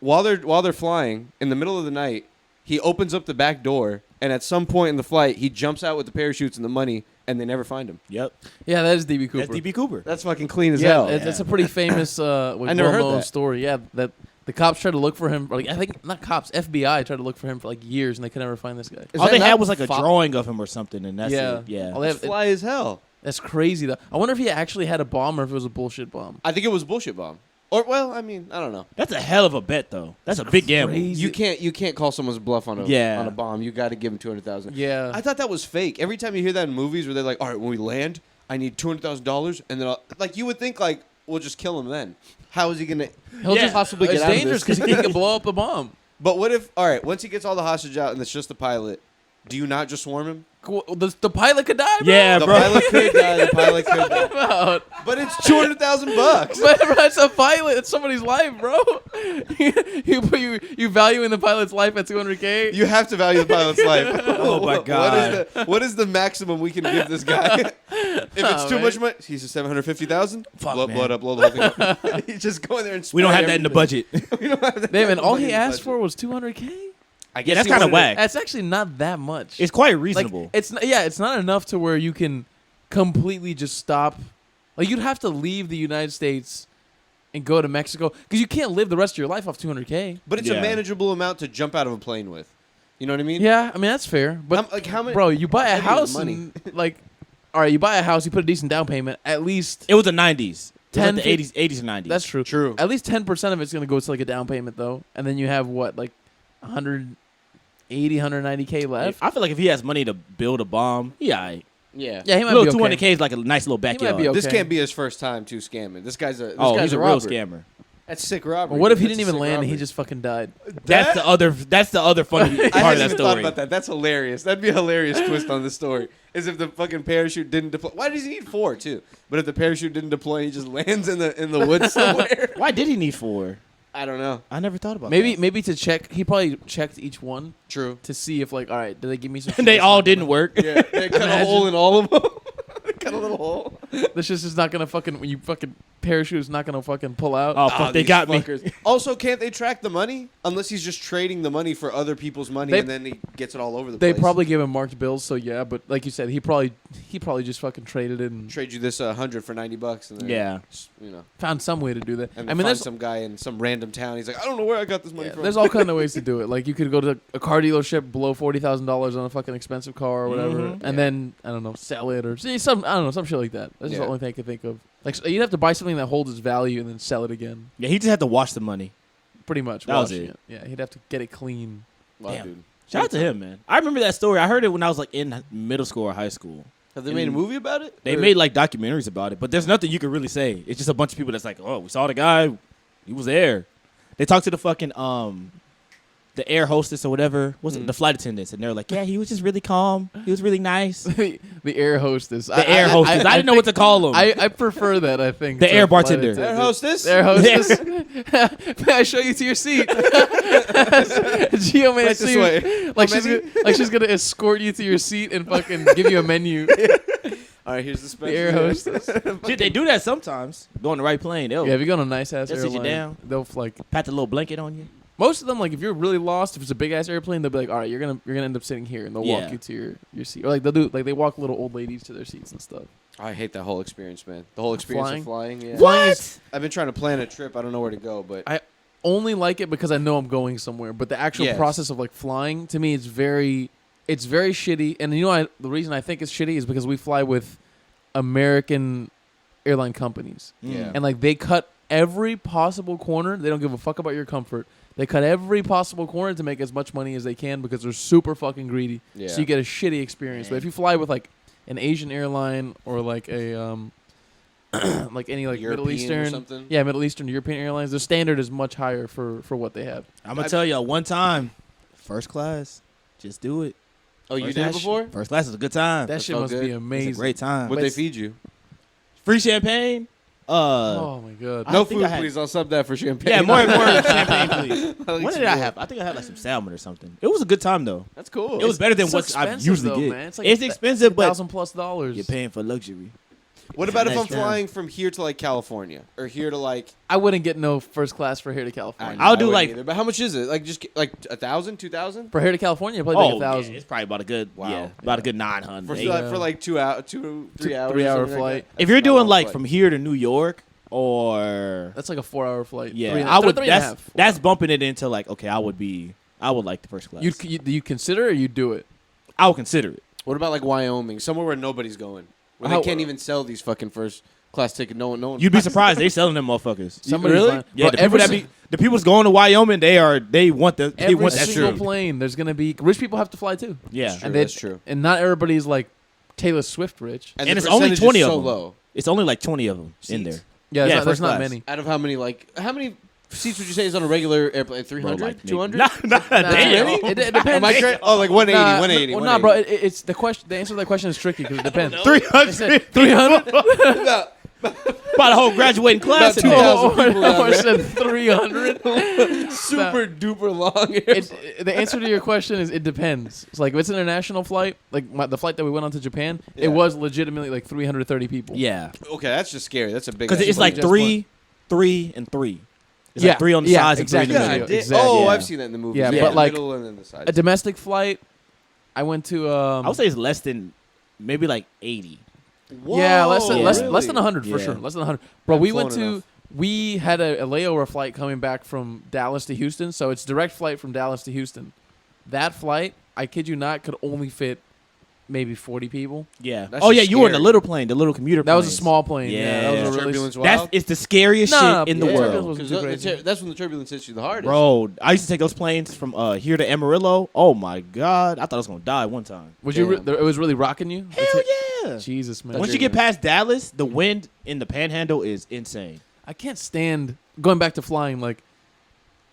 While they're flying in the middle of the night, he opens up the back door, and at some point in the flight, he jumps out with the parachutes and the money, and they never find him. Yep. Yeah, that is DB Cooper. That's DB Cooper. That's fucking clean as Yeah, hell. it's a pretty famous, I never heard well-known that. story. Yeah, that the cops tried to look for him. Like I think not cops, FBI tried to look for him for like years, and they could never find this guy. Is All that they had not was like a fo- drawing of him or something, and that's Yeah. it. Yeah. All they That's have- fly as hell. That's crazy though. I wonder if he actually had a bomb or if it was a bullshit bomb. I think it was a bullshit bomb. Or well, I mean, I don't know. That's a hell of a bet, though. That's a big gamble. You can't call someone's bluff on a bomb. You got to give them 200,000. Yeah. I thought that was fake. Every time you hear that in movies where they're like, all right, when we land, I need $200,000, and then like you would think like we'll just kill him then. How is he gonna? He'll just possibly get it's out of dangerous this? because he can blow up a bomb. But what if? All right, once he gets all the hostage out and it's just the pilot, do you not just swarm him? The pilot could die, bro. Yeah, The bro. pilot could die. The pilot could die. About. But it's $200,000. But bro, it's a pilot. It's somebody's life, bro. you valuing the pilot's life at $200K? You have to value the pilot's life. Oh, my God. What is the maximum we can give this guy? If it's too much money, he's a $750,000. Fuck, Blow man. up, blow the whole thing up. He's just going there and We don't have that in the budget. We don't have that. Damn, and all money he in the asked budget. for was $200K. I Yeah, that's he kind of wanted whack. That's actually not that much. It's quite like, reasonable. it's not enough to where you can completely just stop. Like you'd have to leave the United States and go to Mexico because you can't live the rest of your life off $200K. But it's Yeah. a manageable amount to jump out of a plane with. You know what I mean? Yeah, I mean that's fair. But How many? bro, you buy a how heavy is house money? and like, all right, you buy a house, you put a decent down payment. At least It was the 90s. 10, The 80s and 90s. that's true. True. At least 10% of it's gonna go to like a down payment though, and then you have what like 180, 190K left. I feel like if he has money to build a bomb, yeah, Yeah. Yeah, he might little be okay. 200K is like a nice little might backyard. be okay. This can't be his first time too scamming. This guy's a He's a real robber. scammer. That's sick robbery. Well, what if he That's didn't a even sick land and he robbery. just fucking died? That's the other funny I part of hadn't that even thought story. about that. That's hilarious. That'd be a hilarious twist on this story. Is if the fucking parachute didn't deploy. Why does he need 4 too? But if the parachute didn't deploy, he just lands in the woods somewhere. Why did he need 4? I don't know. I never thought about Maybe that. maybe to check. He probably checked each one True. to see if like, all right, did they give me some? And they all didn't work. Yeah, they cut a hole in all of them. They cut a little hole. This shit's just not gonna fucking when you fucking parachute is not gonna fucking pull out. Oh, fuck, they these got me. fuckers. Also, can't they track the money unless he's just trading the money for other people's money They- and then he gets it all over the They place? probably give him marked bills, so yeah. But like you said, he probably just fucking traded it and trade you this 100 for $90, and then Yeah. you know, found some way to do that. and I then mean, find there's some guy in some random town. He's like, I don't know where I got this money from. there's all kind of ways to do it. Like you could go to a car dealership, blow $40,000 on a fucking expensive car or whatever, Mhm. and then I don't know, sell it or see some some shit like that. That's just the Yeah. only thing I could think of. Like so you'd have to buy something that holds its value and then sell it again. Yeah, he just had to wash the money. Pretty much. That was washing it. Yeah, he'd have to get it clean. Wow, Damn. dude. Shout out to him, man. I remember that story. I heard it when I was like in middle school or high school. Have they made a movie about it? They Or- made like documentaries about it, but there's nothing you can really say. It's just a bunch of people that's like, oh, we saw the guy, he was there. They talked to the fucking the air hostess or whatever, was it the flight attendants, and they're like, yeah, he was just really calm, he was really nice. the air hostess. The air hostess. I didn't know what to call him. I prefer that. I think The to air flight bartender. attendant. Air hostess? Air hostess. May I show you to your seat? Gio, may I Right see this you? way. Like How she's gonna escort you to your seat and fucking give you a menu. All right, here's the special. The air hostess. Shit, they do that sometimes. Go on the right plane. They'll Yeah, if you go on a nice ass They'll sit you airline, down. they'll like pat the little blanket on you. most of them. Like if you're really lost, if it's a big ass airplane, they'll be like, all right, you're gonna end up sitting here, and they'll walk Yeah. you to your seat. Or like they'll do like they walk little old ladies to their seats and stuff. I hate that whole experience, man. The whole experience of flying. Yeah. Flying is- I've been trying to plan a trip. I don't know where to go, but I only like it because I know I'm going somewhere. But the actual Yes. process of like flying to me is very shitty. And you know, the reason I think it's shitty is because we fly with American airline companies, yeah. and like they cut every possible corner. They don't give a fuck about your comfort. They cut every possible corner to make as much money as they can because they're super fucking greedy. Yeah. So you get a shitty experience. But if you fly with like an Asian airline or like a like any like Middle European or Eastern, something? yeah, Middle Eastern European airlines, the standard is much higher for what they have. I'm gonna tell you one time, first class, just do it. Oh, you First did it class- before? First class is a good time. That That shit felt must good. be It's a It's amazing. a great time. What'd they feed you? Free champagne. Oh my god. I No think food, I had- please. I'll sub that for champagne. Yeah, more champagne, please. I'll What did I have? I think I had like some salmon or something. It was a good time though. That's cool. It was better than It's what I expensive, usually though, get. man. It's like It's expensive, but $1,000+ you're paying for luxury. What about if I'm Nice job. flying from here to like California or here to like? I wouldn't get no first class for here to California. I'll I do wouldn't like- either, but how much is it? Like just like 1,000, 2,000 For here to California, probably like Oh, yeah, 1,000. it's probably about a good Wow. about a good 900. for, $800. for like 2 hours, 3 hours, 3 hour something like flight. that? If you're That's not a doing long like flight. from here to New York or That's like a 4-hour flight. yeah, Three and- I would. three and a That's half. that's bumping it into like okay, I would like the first class. Do you consider it or you do it? I would consider it. What about like Wyoming, somewhere where nobody's going, where How- they can't even sell these fucking first class ticket. No one. You'd be surprised they selling them motherfuckers. Somebody's really? buying- Yeah, Bro, the people that's going to Wyoming, they want the they every want that single true. plane. There's gonna be rich people have to fly too. Yeah, True, and that's true. And not everybody's like Taylor Swift rich. And the it's only percentage 20 is of so them. low. It's only like 20 of them in there. Yeah, Yeah, there's first not class. many. Out of how many seats would you say is on a regular airplane? 300? Like, 200? Nah, Nah, damn. it depends. Am I correct? Oh, like 180, Nah, 180. Well, nah, bro. It's the question. The answer to that question is tricky because it depends. 300. 300. About a whole graduating class. About in there. 2,000 people down I there. said 300. Super duper long airplane. The answer to your question is it depends. It's like if it's an international flight, like the flight that we went on to Japan, Yeah. it was legitimately like 330 people. Yeah, Okay, that's just scary. That's a big. because it's like just 3, 3, and 3. It's Yeah, like 3 on the yeah, sides exactly. and 3 in the God, middle. Exactly. Oh, Yeah. I've seen that in the movies. Yeah, but the like, middle and then the sides. A domestic flight, I went to. I would say it's less than maybe like 80. Yeah, less than Whoa, less, really? less than 100 for Yeah. sure. Less than 100. Bro, I've we went flown to. enough. We had a layover flight coming back from Dallas to Houston, so it's direct flight from Dallas to Houston. That flight, I kid you not, could only fit maybe 40 people. Yeah. That's Oh yeah, just you were in the scary. little plane, the little commuter. That was a planes. small plane. Yeah. that was a really. Turbulence That's wild. it's the scariest Nah, shit in the yeah, world. turbulence was too crazy. That's when the turbulence hits you the hardest. Bro, I used to take those planes from here to Amarillo. Oh my god, I thought I was gonna die one time. Was you? Damn. It was really rocking you. Hell yeah! Jesus, man. Once you get past Dallas, the wind in the Panhandle is insane. I can't stand going back to flying. Like,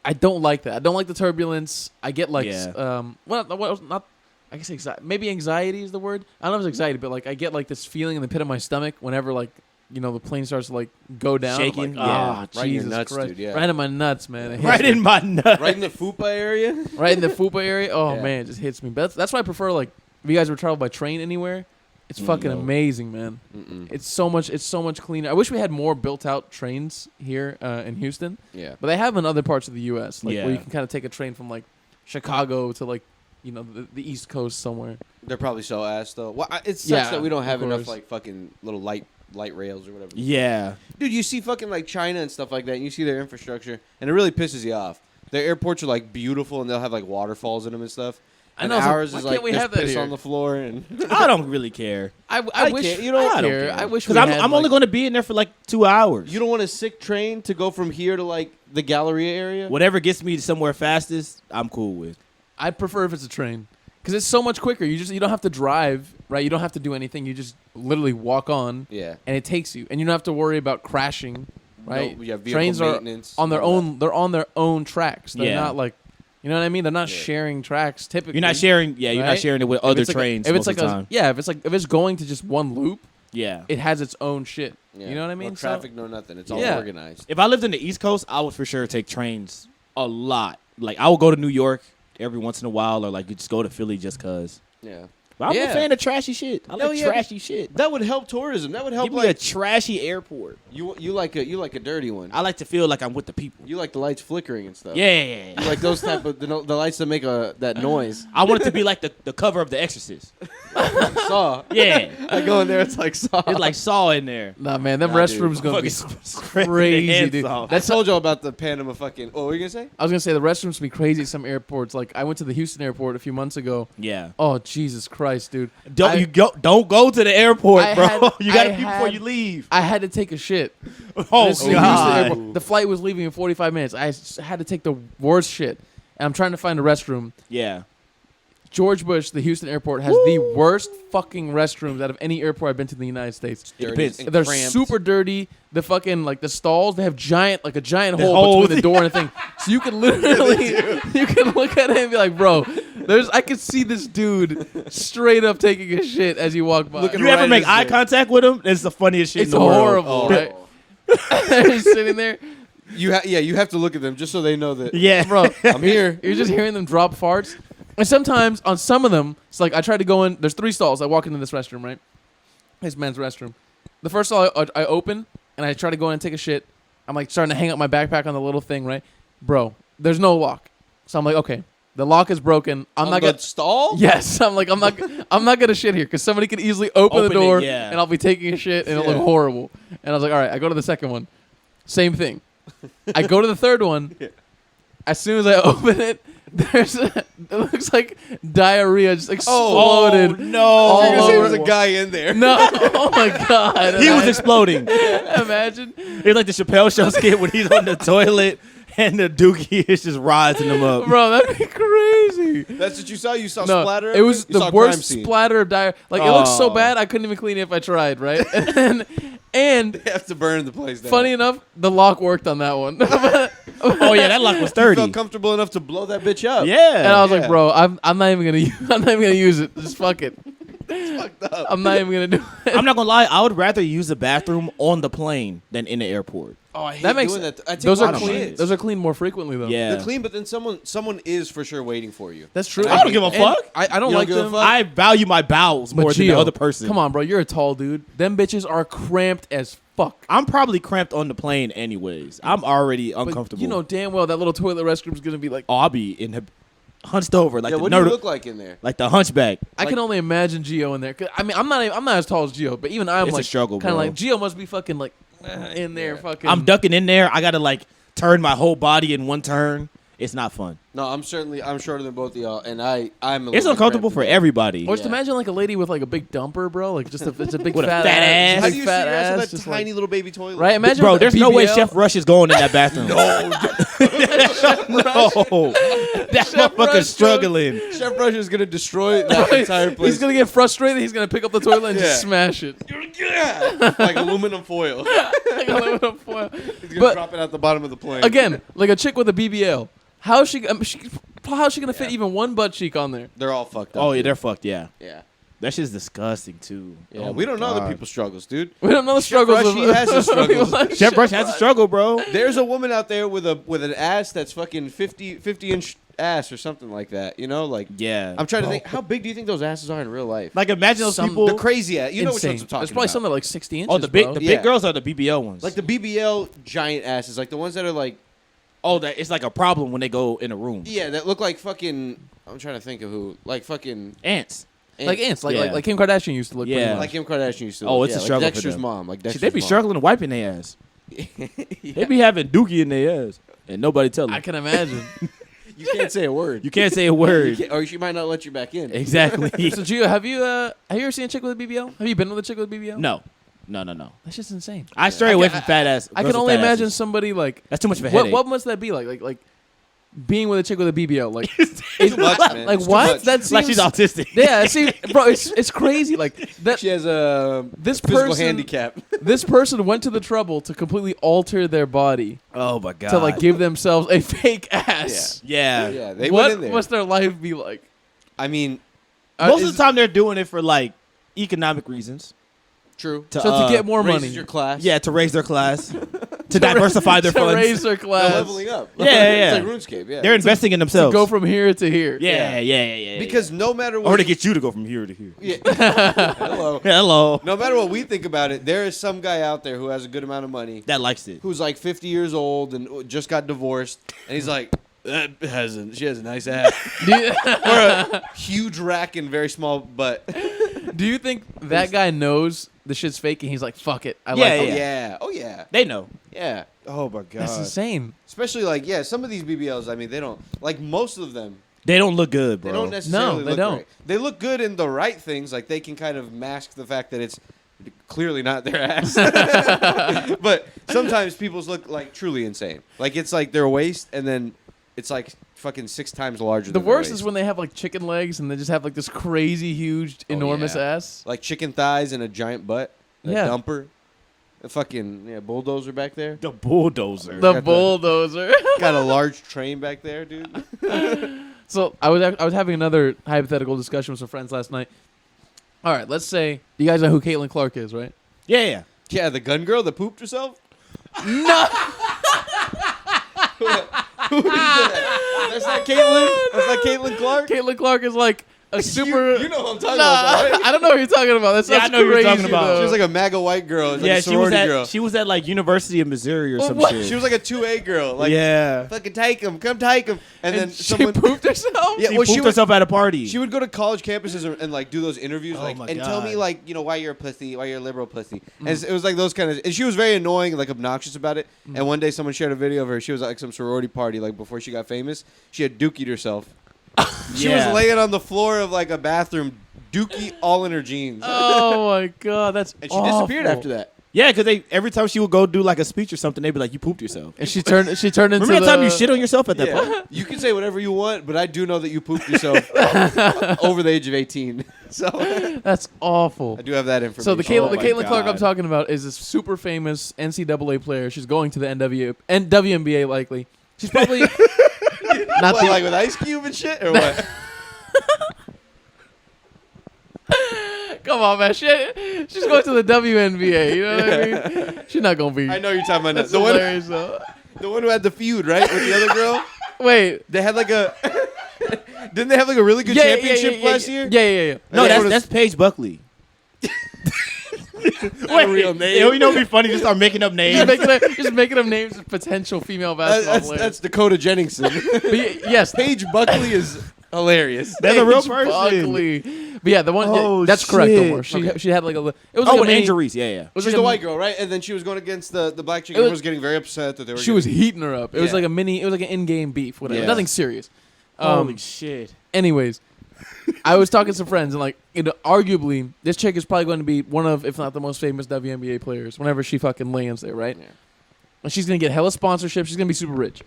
I don't like that. I don't like the turbulence. I get like, Yeah. well, not. I guess maybe anxiety is the word. I don't know if it's anxiety, but like I get like this feeling in the pit of my stomach whenever like the plane starts to like go down. I'm Shaking? like, Yeah. ah, Right in your Jesus nuts, Christ. dude, yeah. Right in my nuts, man. It hits Right me. in my nut. Right in the fupa area. Right in the fupa area. Oh Yeah. man, it just hits me. But that's why I prefer like if you guys ever travel by train anywhere, it's fucking No. amazing, man. Mm-mm. It's so much cleaner. I wish we had more built out trains here in Houston, Yeah. but they have in other parts of the U.S. Like where Yeah. you can kind of take a train from like Chicago to like the East Coast somewhere. They're probably so ass though. Well, it sucks Yeah, that we don't have of enough course. like fucking little light rails or whatever. Yeah. Dude, you see fucking like China and stuff like that, and you see their infrastructure, and it really pisses you off. Their airports are like beautiful, and they'll have like waterfalls in them and stuff. I And know, it's like, ours why is can't like we there's have that piss here? on the floor, and I don't really care. I I wish can't- you know, I I don't don't care. care. I wish Because we I'm had, only like- going to be in there for like 2 hours. you don't want a sick train to go from here to like the Galleria area. Whatever gets me somewhere fastest, I'm cool with. I prefer if it's a train because it's so much quicker. You don't have to drive, right? You don't have to do anything. You just literally walk on, Yeah. and it takes you, and you don't have to worry about crashing, right? No, yeah, vehicle Trains are maintenance, on their all own. They're on their own tracks. They're Yeah. not like, you know what I mean? They're not Yeah. sharing tracks typically. You're not sharing. Yeah, you're not Right? sharing it with If other it's like a- trains if most it's like of the time. if it's going to just one loop, Yeah. it has its own shit. Yeah. You know what I mean? No So- traffic, no nothing. It's all Yeah. organized. If I lived in the East Coast, I would for sure take trains a lot. Like I would go to New York every once in a while, or like you just go to Philly just cause. Yeah. But I'm Yeah. a fan of trashy shit. I Hell like yeah. trashy shit. That would help tourism. That would help Give me a like trashy airport. you like a dirty one. I like to feel like I'm with the people. You like the lights flickering and stuff. Yeah. You like those type of the lights that make that noise. I want it to be like the cover of The Exorcist. Saw. Yeah. I go in there, it's like Saw. It's like Saw in there. Nah, man, them Nah, dude. restrooms gonna be Fucking crazy, hands dude. off. I told y'all about the Panama fucking. Oh, what were you gonna say? I was gonna say the restrooms be crazy at some airports. Like I went to the Houston airport a few months ago. Yeah. Oh Jesus Christ, dude! Don't go to the airport, I bro. had- you gotta I pee before had- you leave. I had to take a shit. Oh This is the Houston god. airport. The flight was leaving in 45 minutes. I had to take the worst shit, and I'm trying to find a restroom. Yeah. George Bush, the Houston airport, has the worst fucking restrooms out of any airport I've been to in the United States. It Dirty depends. and They're cramped. super dirty. The fucking like the stalls, they have giant The hole holes. between the door and the thing. So you can literally you can look at it and be like, bro, I could see this dude straight up taking a shit as you walk by. Looking You ever right make at eye his contact with him? It's the funniest shit It's in the world. horrible, Oh. right? They're just sitting there, You have to look at them just so they know that Yeah. bro. I'm here. You're just hearing them drop farts. And sometimes on some of them, it's like I try to go in. There's 3 stalls. I walk into this restroom, right? This men's restroom. The first stall I open and I try to go in and take a shit. I'm like starting to hang up my backpack on the little thing, right? Bro, there's no lock. So I'm like, okay, the lock is broken. I'm On not the gonna. stall. Yes, I'm not gonna shit here because somebody could easily open the Open it, door yeah. and I'll be taking a shit and it'll Yeah. look horrible. And I was like, all right, I go to the second one, same thing. I go to the third one. As soon as I open it, it looks like diarrhea just exploded. Oh, no. all I was gonna say there was over. a guy in there. No, oh my god! He was exploding. Imagine. It's like the Chappelle Show skit when he's on the toilet and the dookie is just rising him up. Bro, that'd be crazy. That's what you saw. You saw No, splatter. it was You the saw worst crime scene. splatter of diarrhea. Like it looks so Oh. bad, I couldn't even clean it if I tried. Right, and They have to burn the place down. funny enough, the lock worked on that one. Oh yeah, that lock was You 30. felt comfortable enough to blow that bitch up. Yeah. And I was Yeah. like, bro, I'm not even gonna I'm not even gonna use it. Just fuck it. Fucked up. I'm not even gonna do it. I'm not gonna lie, I would rather use the bathroom on the plane than in the airport. Oh, I hate That makes doing that. I take those long are clean. shits. Those are clean more frequently though. Yeah. They're clean, but then someone is for sure waiting for you. That's true. I don't give a And fuck. I don't You don't like give a them. fuck? I value my bowels But more than the Gio, other person. Come on, bro. You're a tall dude. Them bitches are cramped as fuck. I'm probably cramped on the plane anyways. I'm already But uncomfortable. you know damn well that little toilet restroom is gonna be like. oh, I'll be in the hunched over like Yeah, the what do you nerd, look like in there? like the hunchback. I can only imagine Gio in there. 'Cause, I mean, I'm not as tall as Gio, but even I'm It's a like struggle, kind of bro. like Gio must be fucking like in there, Yeah. fucking. I'm ducking in there. I gotta like turn my whole body in one turn. It's not fun. No, I'm shorter than both of y'all, and I'm. A It's little uncomfortable cramped for in there. everybody. Or just Yeah. imagine like a lady with like a big dumper, bro. Like just it's a big With a fat, fat ass. ass. How big do you fat see your ass ass, in that just tiny like, little baby toilet? right? Imagine Bro, with a there's no way BBL. Chef Rush is going in that bathroom. No, that motherfucker's Rush, struggling. Chef Rush is gonna destroy that entire place. He's gonna get frustrated. He's gonna pick up the toilet and just Yeah. smash it. Yeah, like aluminum foil. Like aluminum foil. He's gonna But- drop it out the bottom of the plane. Again, like a chick with a BBL. How's she gonna fit even one butt cheek on there? They're all fucked up. Oh yeah, dude. they're fucked. Yeah, yeah. that shit's disgusting too. Yeah, Oh we my don't know other God. people's struggles, dude. We don't know the Chef struggles. Rush, he has his struggles. Chef Rush has a struggle, bro. There's a woman out there with an ass that's fucking 50 inch ass or something like that. You know, like Yeah, I'm trying to think. How big do you think those asses are in real life? Like imagine those Some- people. The crazy ass. You know which Insane. ones I'm talking There's probably about. some that are like 60 inches. Oh, the big bro. Yeah. big girls are the BBL ones. Like the BBL giant asses, like the ones that are like, oh, that it's like a problem when they go in a room. yeah, that look like fucking. I'm trying to think of who, like fucking Ants. like ants, like, Yeah. like Kim Kardashian used to look. Yeah. pretty much. like Kim Kardashian used to. Oh, look. it's a Yeah, struggle Like for Dexter's them. mom, like Shit, Dexter's they be mom. struggling wiping their ass. Yeah. They be having dookie in their ass, and nobody tell them. I can imagine. You can't say a word. You can't say a You word. can't- or she might not let you back in. Exactly. So Gio, have you ever seen a chick with a BBL? Have you been with a chick with a BBL? No. That's just insane. I stray I away can- from fat ass. I girls can with only fat imagine asses. somebody like That's too much of a what headache. what must that be like being with a chick with a BBL like Too much, man. like It's too what much. that seems like she's autistic. yeah see bro it's crazy like that She has a this physical person handicap. this person went to the trouble to completely alter their body Oh my god. to like give themselves a fake ass. Yeah. Yeah, they went in What there. must their life be like? I mean, Most Is- of the time they're doing it for like economic reasons. true. To, so to get more Raises money, your class. Yeah, to raise their class, to diversify their to funds. raise their They're class, leveling up. Yeah, yeah, It's like RuneScape. Yeah. They're investing in to themselves. go from here to here. yeah. because no matter what. or to get you to go from here to here. Yeah. Hello. Hello. No matter what we think about it, there is some guy out there who has a good amount of money, That likes it. who's like 50 years old and just got divorced, and he's like, she has a nice ass, Do you, or a huge rack and very small butt. do you think that guy knows the shit's fake and he's like, fuck it, I Yeah, like Oh it? yeah. Oh yeah. They know. Yeah. Oh my god. That's insane. Especially like some of these BBLs. I mean, they don't like most of them. They don't look good, bro. They don't necessarily. No, they look don't. Great. They look good in the right things. Like they can kind of mask the fact that it's clearly not their ass. But sometimes people's look like truly insane. Like it's like their waist, and then it's like fucking 6 times larger. The than their worst waist. is when they have like chicken legs and they just have like this crazy, huge, enormous yeah. ass. like chicken thighs and a giant butt. A Yeah. dumper. A fucking bulldozer back there. The bulldozer. The got the- bulldozer. Got a large train back there, dude. So I was having another hypothetical discussion with some friends last night. All right, let's say you guys know who Caitlin Clark is, right? Yeah. Yeah, the gun girl that pooped herself. No. Who is that? That's not Caitlin. That's not Caitlin Clark. Caitlin Clark is like a super. You know what I'm talking Nah, about, right? I don't know what you're talking about. That sounds I know who you're talking crazy, about. though. She was like a MAGA white girl. Like Yeah, a sorority girl. she was at like University of Missouri or some what? shit. She was like a 2A girl. Like, yeah. fucking take him, come take him. And then she someone pooped herself. Yeah, She well, pooped herself at a party. She would go to college campuses and like do those interviews, Oh like, my and tell me God. like, you know, why you're a pussy, why you're a liberal pussy. And it was like those kind of, and she was very annoying, like obnoxious about it. And one day someone shared a video of her. She was at like some sorority party, like before she got famous. She had dookied herself. She was Yeah. laying on the floor of like a bathroom, dookie all in her jeans. Oh my god, that's And she disappeared after that. Yeah, because every time she would go do like a speech or something, they'd be like, "You pooped yourself." And she turned into Remember that time you shit on yourself at that Yeah. point? You can say whatever you want, but I do know that you pooped yourself over the age of 18. So That's awful. I do have that information. So the Oh my Caitlin Clark I'm God. talking about is this super famous NCAA player. She's going to the WNBA likely. She's probably not what, the like with Ice Cube and shit, or what? Come on, man. She's going to the WNBA. You know what I mean? She's not gonna be. I know you're talking about That's the one, hilarious, though. the one who had the feud, right, with the other girl. Wait. They had like a. Didn't they have like a really good championship last year? Yeah. No, Yeah. that's Paige Buckley. Wait, real name. You know what'd be funny? Just start making up names. Just making up names of potential female basketball players. That's Dakota Jenningson. But yes, Paige Buckley is hilarious. That's a real Paige person. Buckley. But yeah, the one Oh, that's correct. shit. Omar. She Okay. she had like a. It was Oh, like a and mini- Angel Reese. Yeah, yeah. it was She's like the a- white girl, right? And then she was going against the black chick. It was- Everyone was getting very upset that they were. She was heating her up. It was Yeah. like a mini. It was like an in-game beef. Whatever. Yeah. Nothing serious. Holy shit. Anyways, I was talking to some friends and like, arguably, this chick is probably going to be one of, if not the most famous WNBA players. Whenever she fucking lands there, right? Yeah. And she's gonna get hella sponsorship. She's gonna be super rich.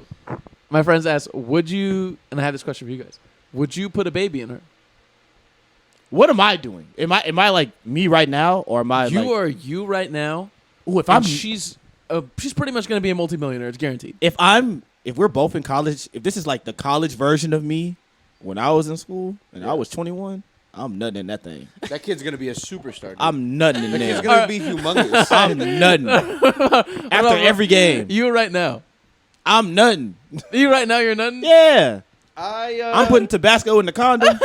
My friends asked, "Would you?" And I had this question for you guys: would you put a baby in her? What am I doing? Am I like me right now, or am I? You like, are you right now. Ooh, if And I'm she's pretty much gonna be a multimillionaire. It's guaranteed. if we're both in college, if this is like the college version of me when I was in school and I was 21, I'm nutting in that thing. That kid's gonna be a superstar. Dude. I'm nutting in That kid's there. gonna be humongous. I'm nutting after every game. You right now. I'm nutting. You right now. You're nothing. Yeah, I'm I'm putting Tabasco in the condom.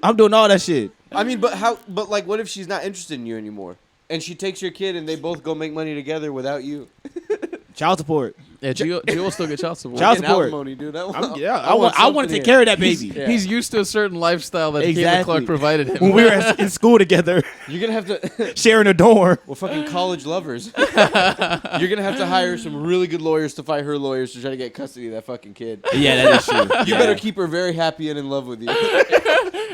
I'm doing all that shit. I mean, but how? But like, what if she's not interested in you anymore, and she takes your kid, and they both go make money together without you? Child support. Yeah, Gio will still get child support. Child Getting support. alimony, dude. I I want to take care of that baby. He's used to a certain lifestyle that Caitlin Exactly. Clark provided him. When we were in school together, You're gonna have to. sharing a dorm. We're fucking college lovers. You're gonna have to hire some really good lawyers to fight her lawyers to try to get custody of that fucking kid. Yeah, that is true. You better keep her very happy and in love with you.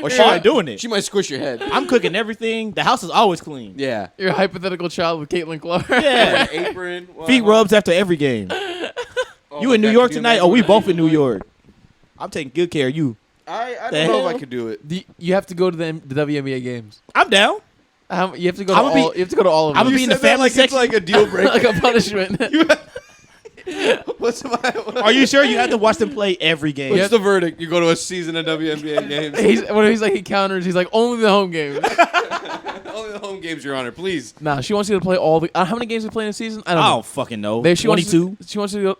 Or She ain't doing it. She might squish your head. I'm cooking everything. The house is always clean. Yeah. Your hypothetical child with Caitlin Clark. Yeah. Apron. Feet rubs after every game. Oh You my in New God, York can you tonight? imagine Oh, we what both in I New do? York. I'm taking good care of you. I The don't know hell? if I could do it. You have to go to the WNBA games. I'm down. You have to go to I'ma be- all. You have to go to all of them. I'ma be in the said that family like section. it's like a deal breaker. like a punishment. What's Are you sure you have to watch them play every game? What's the verdict? You go to a season of WNBA games. He's like he counters. He's like only the home games. Only the home games, Your Honor, please. Nah, she wants you to play all the. How many games they play in a season? I don't I know. don't fucking know. She wants 22. She wants you to go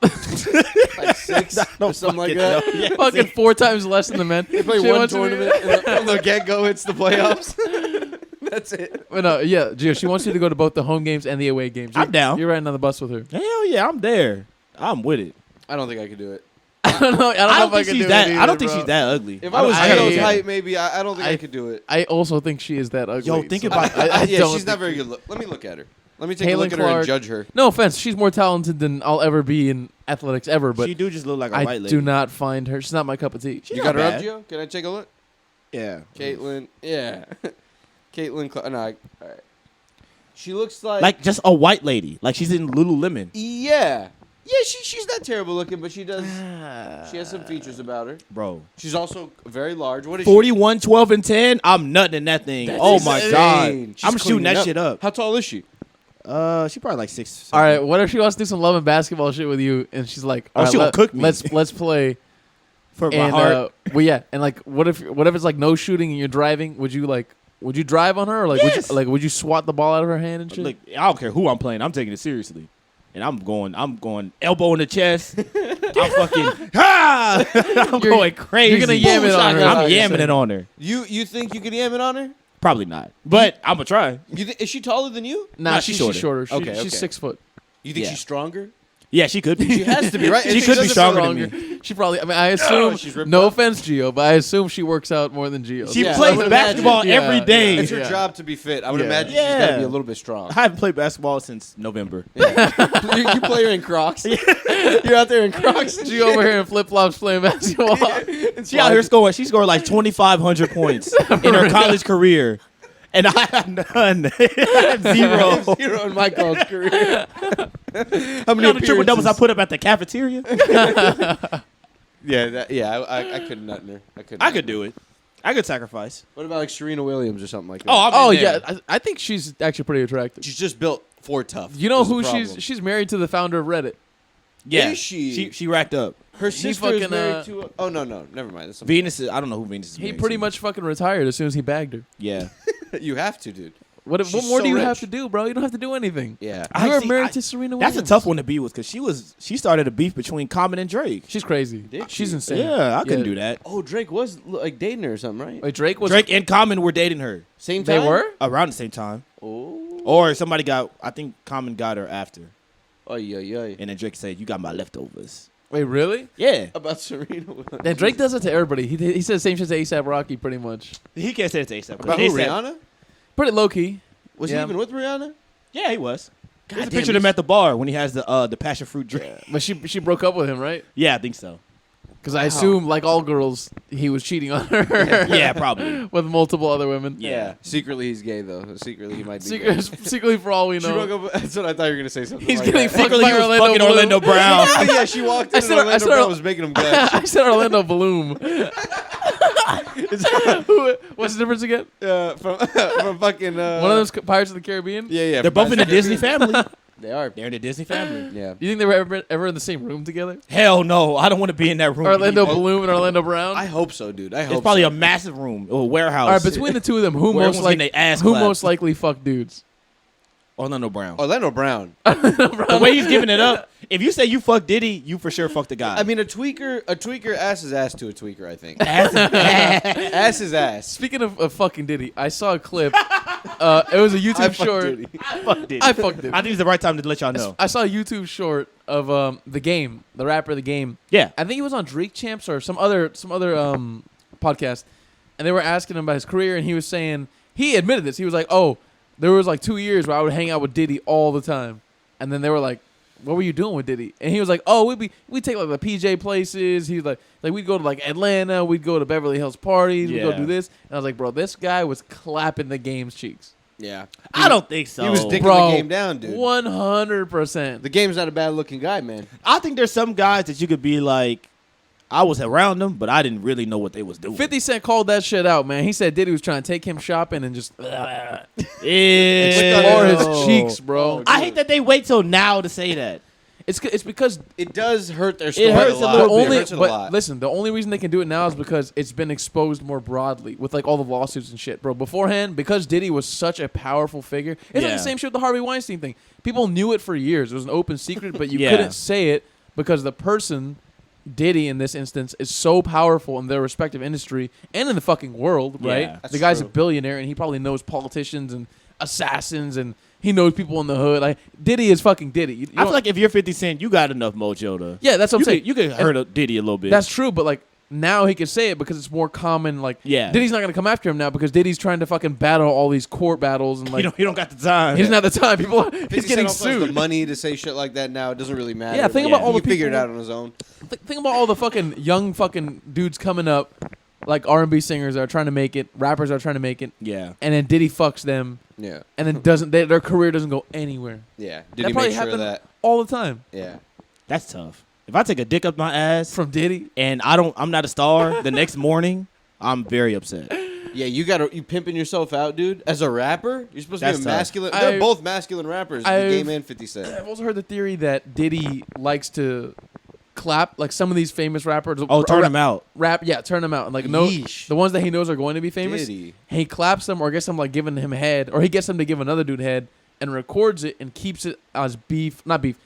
Like 6 or something like that. Yeah, fucking 4 times less than the men. They play She one wants you to- tournament, and from the get-go, it's the playoffs. That's it. But no, yeah, Gio, she wants you to go to both the home games and the away games. I'm down. You're riding on the bus with her. Hell yeah, I'm there. I'm with it. I don't think I could do it. I don't know. I don't know if I can do it. I don't either, think bro. she's that ugly. If I was I- so I- tight, maybe I don't think I could do it. I also think she is that ugly. Yo, think so about- I Yeah, don't she's not think very she- good. Let me look at her. Let me take a Caitlin look at her Clark. and judge her. No offense, she's more talented than I'll ever be in athletics ever, but she do just look like a I white lady. do not find her. She's not my cup of tea. She's You not got her bad. up, Gio? Can I take a look? Yeah. Caitlin. Yeah. Caitlin. No, all right. She looks like. Like just a white lady. Like she's in Lululemon. Yeah. Yeah, she's not terrible looking, but she does. She has some features about her. Bro. She's also very large. What is she? 41, 12, and 10. I'm nutting in that thing. That's oh my insane. god. She's I'm shooting cleaning that up. shit up. How tall is she? She probably like 6. All right, what if she wants to do some love and basketball shit with you, and she's like, Oh, all right, she gonna cook me. Let's play. For my And heart. well, yeah, and like, what if it's like no shooting and you're driving? Would you drive on her, or like Yes. would you swat the ball out of her hand and shit? Look, I don't care who I'm playing. I'm taking it seriously. And I'm going elbow in the chest. I'm fucking I'm going crazy. You're gonna yam it on her. I'm yamming it on her. You think you could yam it on her? Probably not, but I'm gonna try. Is she taller than you? Nah, she's she's shorter. shorter. Okay, She's okay. 6 foot. You think Yeah. she's stronger? Yeah, she could be. She has to be, right? She If could be doesn't- stronger than me. She probably. I mean, I assume. she's ripped No up. offense, Gio, but I assume she works out more than Gio. She Yeah, I plays would basketball imagine. every Yeah, day. yeah. It's her job to be fit. I would Yeah. imagine she's got to be Yeah. a little bit strong. I haven't played basketball since November. you play her in Crocs. You're out there in Crocs. Gio over here in flip flops playing basketball. She out here scoring. She scored like 2,500 points in her college career, and I have none. I have zero. Zero in my college career. How You many know the triple doubles I appearances? put up at the cafeteria? I couldn't nut in her. I could do it. I could sacrifice. What about like Serena Williams or something like that? Oh yeah, I think she's actually pretty attractive. she's just built for tough. You know is the who problem. she's married to the founder of Reddit. Yeah, Is she? She racked up. Her He sister is fucking, married to. Oh no, never mind. That's something Venus is. I don't know who Venus is. He married pretty to. much fucking retired as soon as he bagged her. Yeah. else. You have to, dude. What She's more so do you rich. have to do, bro? You don't have to do anything. Yeah. I You're see- married I- to Serena Williams. That's a tough one to be with because she started a beef between Common and Drake. She's crazy. Did She's she? insane. Yeah, I couldn't do that. Oh, Drake was like dating her or something, right? Wait, Drake was. Drake and Common were dating her Same They time. were. around the same time, Oh. or somebody got. I think Common got her after, Oh yeah. and then Drake said, "You got my leftovers." Wait, really? Yeah, About Serena Williams. Then Drake does it to everybody. He says the same shit to ASAP Rocky, pretty much. he can't say it to ASAP. About who, Rihanna? Pretty low key. Was Yeah. he even with Rihanna? Yeah, he was. There's a damn, picture of him at the bar when he has the passion fruit drink. But she broke up with him, right? Yeah, I think so. Because I assume, like all girls, he was cheating on her. Yeah, probably. with multiple other women. Yeah. Secretly, he's gay though. Secretly, he might be. Secretly, for all we She know. broke up. That's what I thought you were gonna say. Something. He's like getting that. fucked Secretly, by he was Orlando fucking Bloom. Orlando Brown. Yeah, she walked I in. said- and Orlando I said- Brown was making him blush. I said Orlando Bloom. What's the difference again? From fucking One of those Pirates of the Caribbean? Yeah. They're both in the Disney family. They are. They're in the Disney family. Yeah. Do you think they were ever in the same room together? Hell no, I don't want to be in that room. Orlando either. Bloom and Orlando Brown? I hope so, dude. I hope It's probably so. a massive room or a warehouse. All right, between the two of them, who Where most everyone's like getting their ass who clapped. most likely fuck dudes? Orlando Brown. Orlando Brown. The way he's giving it up. If you say you fuck Diddy, you for sure fuck the guy. I mean, a tweaker ass is ass to a tweaker. I think ass is ass. ass is ass. Speaking of fucking Diddy, I saw a clip. It was a YouTube I fucked short. Diddy. Fuck Diddy. I fucked Diddy. I think it's the right time to let y'all know. I saw a YouTube short of the game, the rapper, the game. Yeah. I think he was on Drake Champs or some other podcast, and they were asking him about his career, and he was saying he admitted this. He was like, "Oh, there was like 2 years where I would hang out with Diddy all the time," and then they were like, "What were you doing with Diddy?" And he was like, "Oh, we'd take like the PJ places. He was like we'd go to like Atlanta, we'd go to Beverly Hills parties, we'd go Yeah. do this." And I was like, "Bro, this guy was clapping the game's cheeks." Yeah. I don't think so. He was dicking Bro, the game down, dude. 100%. The game's not a bad looking guy, man. I think there's some guys that you could be like, I was around them, but I didn't really know what they was doing. 50 Cent called that shit out, man. He said Diddy was trying to take him shopping and just explore his cheeks, bro. I hate that they wait till now to say that. It's because It does hurt their story hurts a a lot. little the bit. only It hurts it a but lot. listen, the only reason they can do it now is because it's been exposed more broadly with like all the lawsuits and shit, bro. Beforehand, because Diddy was such a powerful figure, it's like Yeah. the same shit with the Harvey Weinstein thing. People knew it for years. It was an open secret, but you Yeah. couldn't say it because the person, Diddy in this instance, is so powerful in their respective industry and in the fucking world, right? Yeah, that's The guy's true. a billionaire and he probably knows politicians and assassins and he knows people in the hood. Like Diddy is fucking Diddy. You I feel don't- like if you're 50 Cent, you got enough mojo to. yeah, that's what I'm saying. You could hurt a Diddy a little bit. That's true, but like now he can say it because it's more common. Like Yeah. Diddy's not gonna come after him now because Diddy's trying to fucking battle all these court battles and like you don't got the time. he doesn't have the time. People, he's 50 Cent getting also has the sued. money to say shit like that now. It doesn't really matter. Yeah, think Like, about all he the figured it people- out on his own. Think about all the fucking young fucking dudes coming up, like R&B singers that are trying to make it, rappers that are trying to make it, Yeah. and then Diddy fucks them, Yeah. and then doesn't their career doesn't go anywhere Yeah. That Did he probably make sure of happened- that? all the time Yeah. That's tough. If I take a dick up my ass from Diddy. and I'm not a star the next morning, I'm very upset. Yeah, you pimping yourself out, dude. As a rapper, you're supposed to That's be a tough. masculine. They're I've- both masculine rappers. The I've- Game and 50 Cent. I've also heard the theory that Diddy likes to clap like some of these famous rappers. Oh, turn them out. Rap, yeah, turn them out. And like no, Yeesh. the ones that he knows are going to be famous. Diddy. He claps them or gets them like giving him head, or he gets them to give another dude head, and records it and keeps it as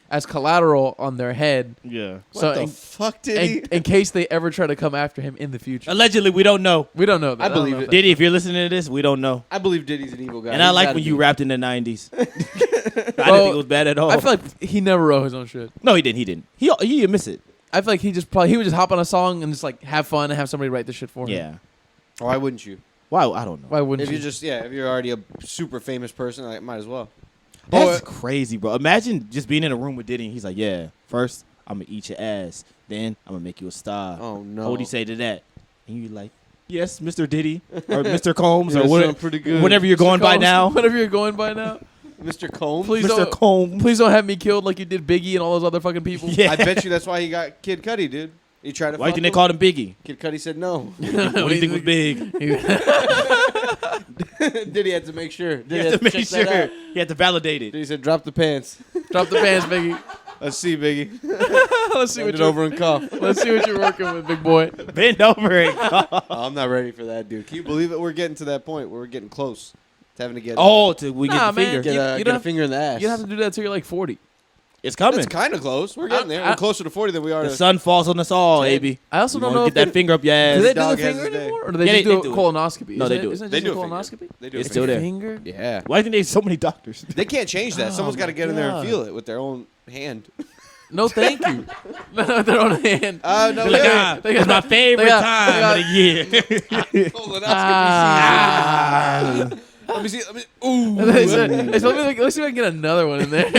as collateral on their head. Yeah. What the fuck did he? In case they ever try to come after him in the future. Allegedly, we don't know. We don't know that. I believe don't know it. if Diddy, if you're listening to this, we don't know. I believe Diddy's an evil guy. And I He's like gotta when you be. rapped in the 90s. I didn't Well, think it was bad at all. I feel like he never wrote his own shit. No, he didn't. He admits it. I feel like he would just hop on a song and just like have fun and have somebody write the shit for him. Yeah. Why wouldn't you? Why? I don't know. Why wouldn't If you? if you're already a super famous person, like, might as well. That's crazy, bro. Imagine just being in a room with Diddy and he's like, yeah, first, I'm going to eat your ass. Then, I'm going to make you a star. Oh, no. What would he say to that? And you like, yes, Mr. Diddy, or Mr. Combs, Yeah, or sound pretty good. whatever you're going by Combs, now. Whatever you're going by now. Mr. Combs? Please Mr. don't, Combs. please don't have me killed like you did Biggie and all those other fucking people. Yeah. I bet you that's why he got Kid Cudi, dude. He tried to Why do you fuck think they him. called him Biggie? Kid Cudi said no. What do you think was big? Diddy had to make sure. You Diddy have had to make check that sure. out. You had to validate it. Diddy said, drop the pants. Drop the pants, Biggie. Let's see, Biggie. Let's see Bend what it you're over and cough. Let's see what you're working with, big boy. Bend over it. Oh, I'm not ready for that, dude. Can you believe it? We're getting to that point where we're getting close to having to get We get Nah, the man. finger. get, You get don't a have- finger in the ass. You don't have to do that until you're like 40. It's coming. It's kind of close. We're getting there. I- We're closer to 40 than we are The to. sun falls on us all, Ted. baby. I also You don't gonna know get if that finger up your do ass. they do Dog the has finger his day. anymore, or do they Yeah, just they do do a it. colonoscopy? No, Isn't they it- do it. Isn't it They just a do a finger. colonoscopy? They do It's a still finger. there. Finger? Yeah. Why do you think there's so many doctors? They can't change that. Oh Someone's got to my get in there and God. feel it with their own hand. No, thank you. No, their own hand. No, They're like, yeah. it's my favorite they got- time of the year. Colonoscopy Ah. season. Let me see. Let me. Ooh. Let's see if I can get another one in there.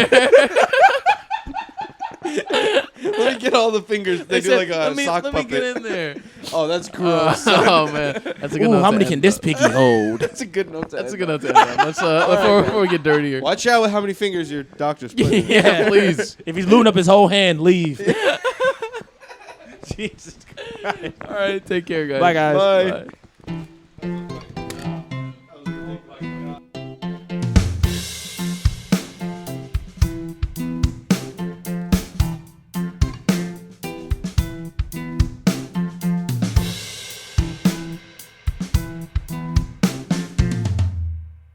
Let me get all the fingers. They do said, like a sock let me puppet. get in there. Oh, that's gross. Oh man, that's a good Ooh, note how to many end can this on. piggy hold? That's a good note. That's a good note to end on. Let's before we get dirtier. Watch out with how many fingers your doctor's putting. Yeah, please. If he's lubing up his whole hand, leave. Jesus Christ. All right, take care, guys. Bye, guys. Bye. Bye.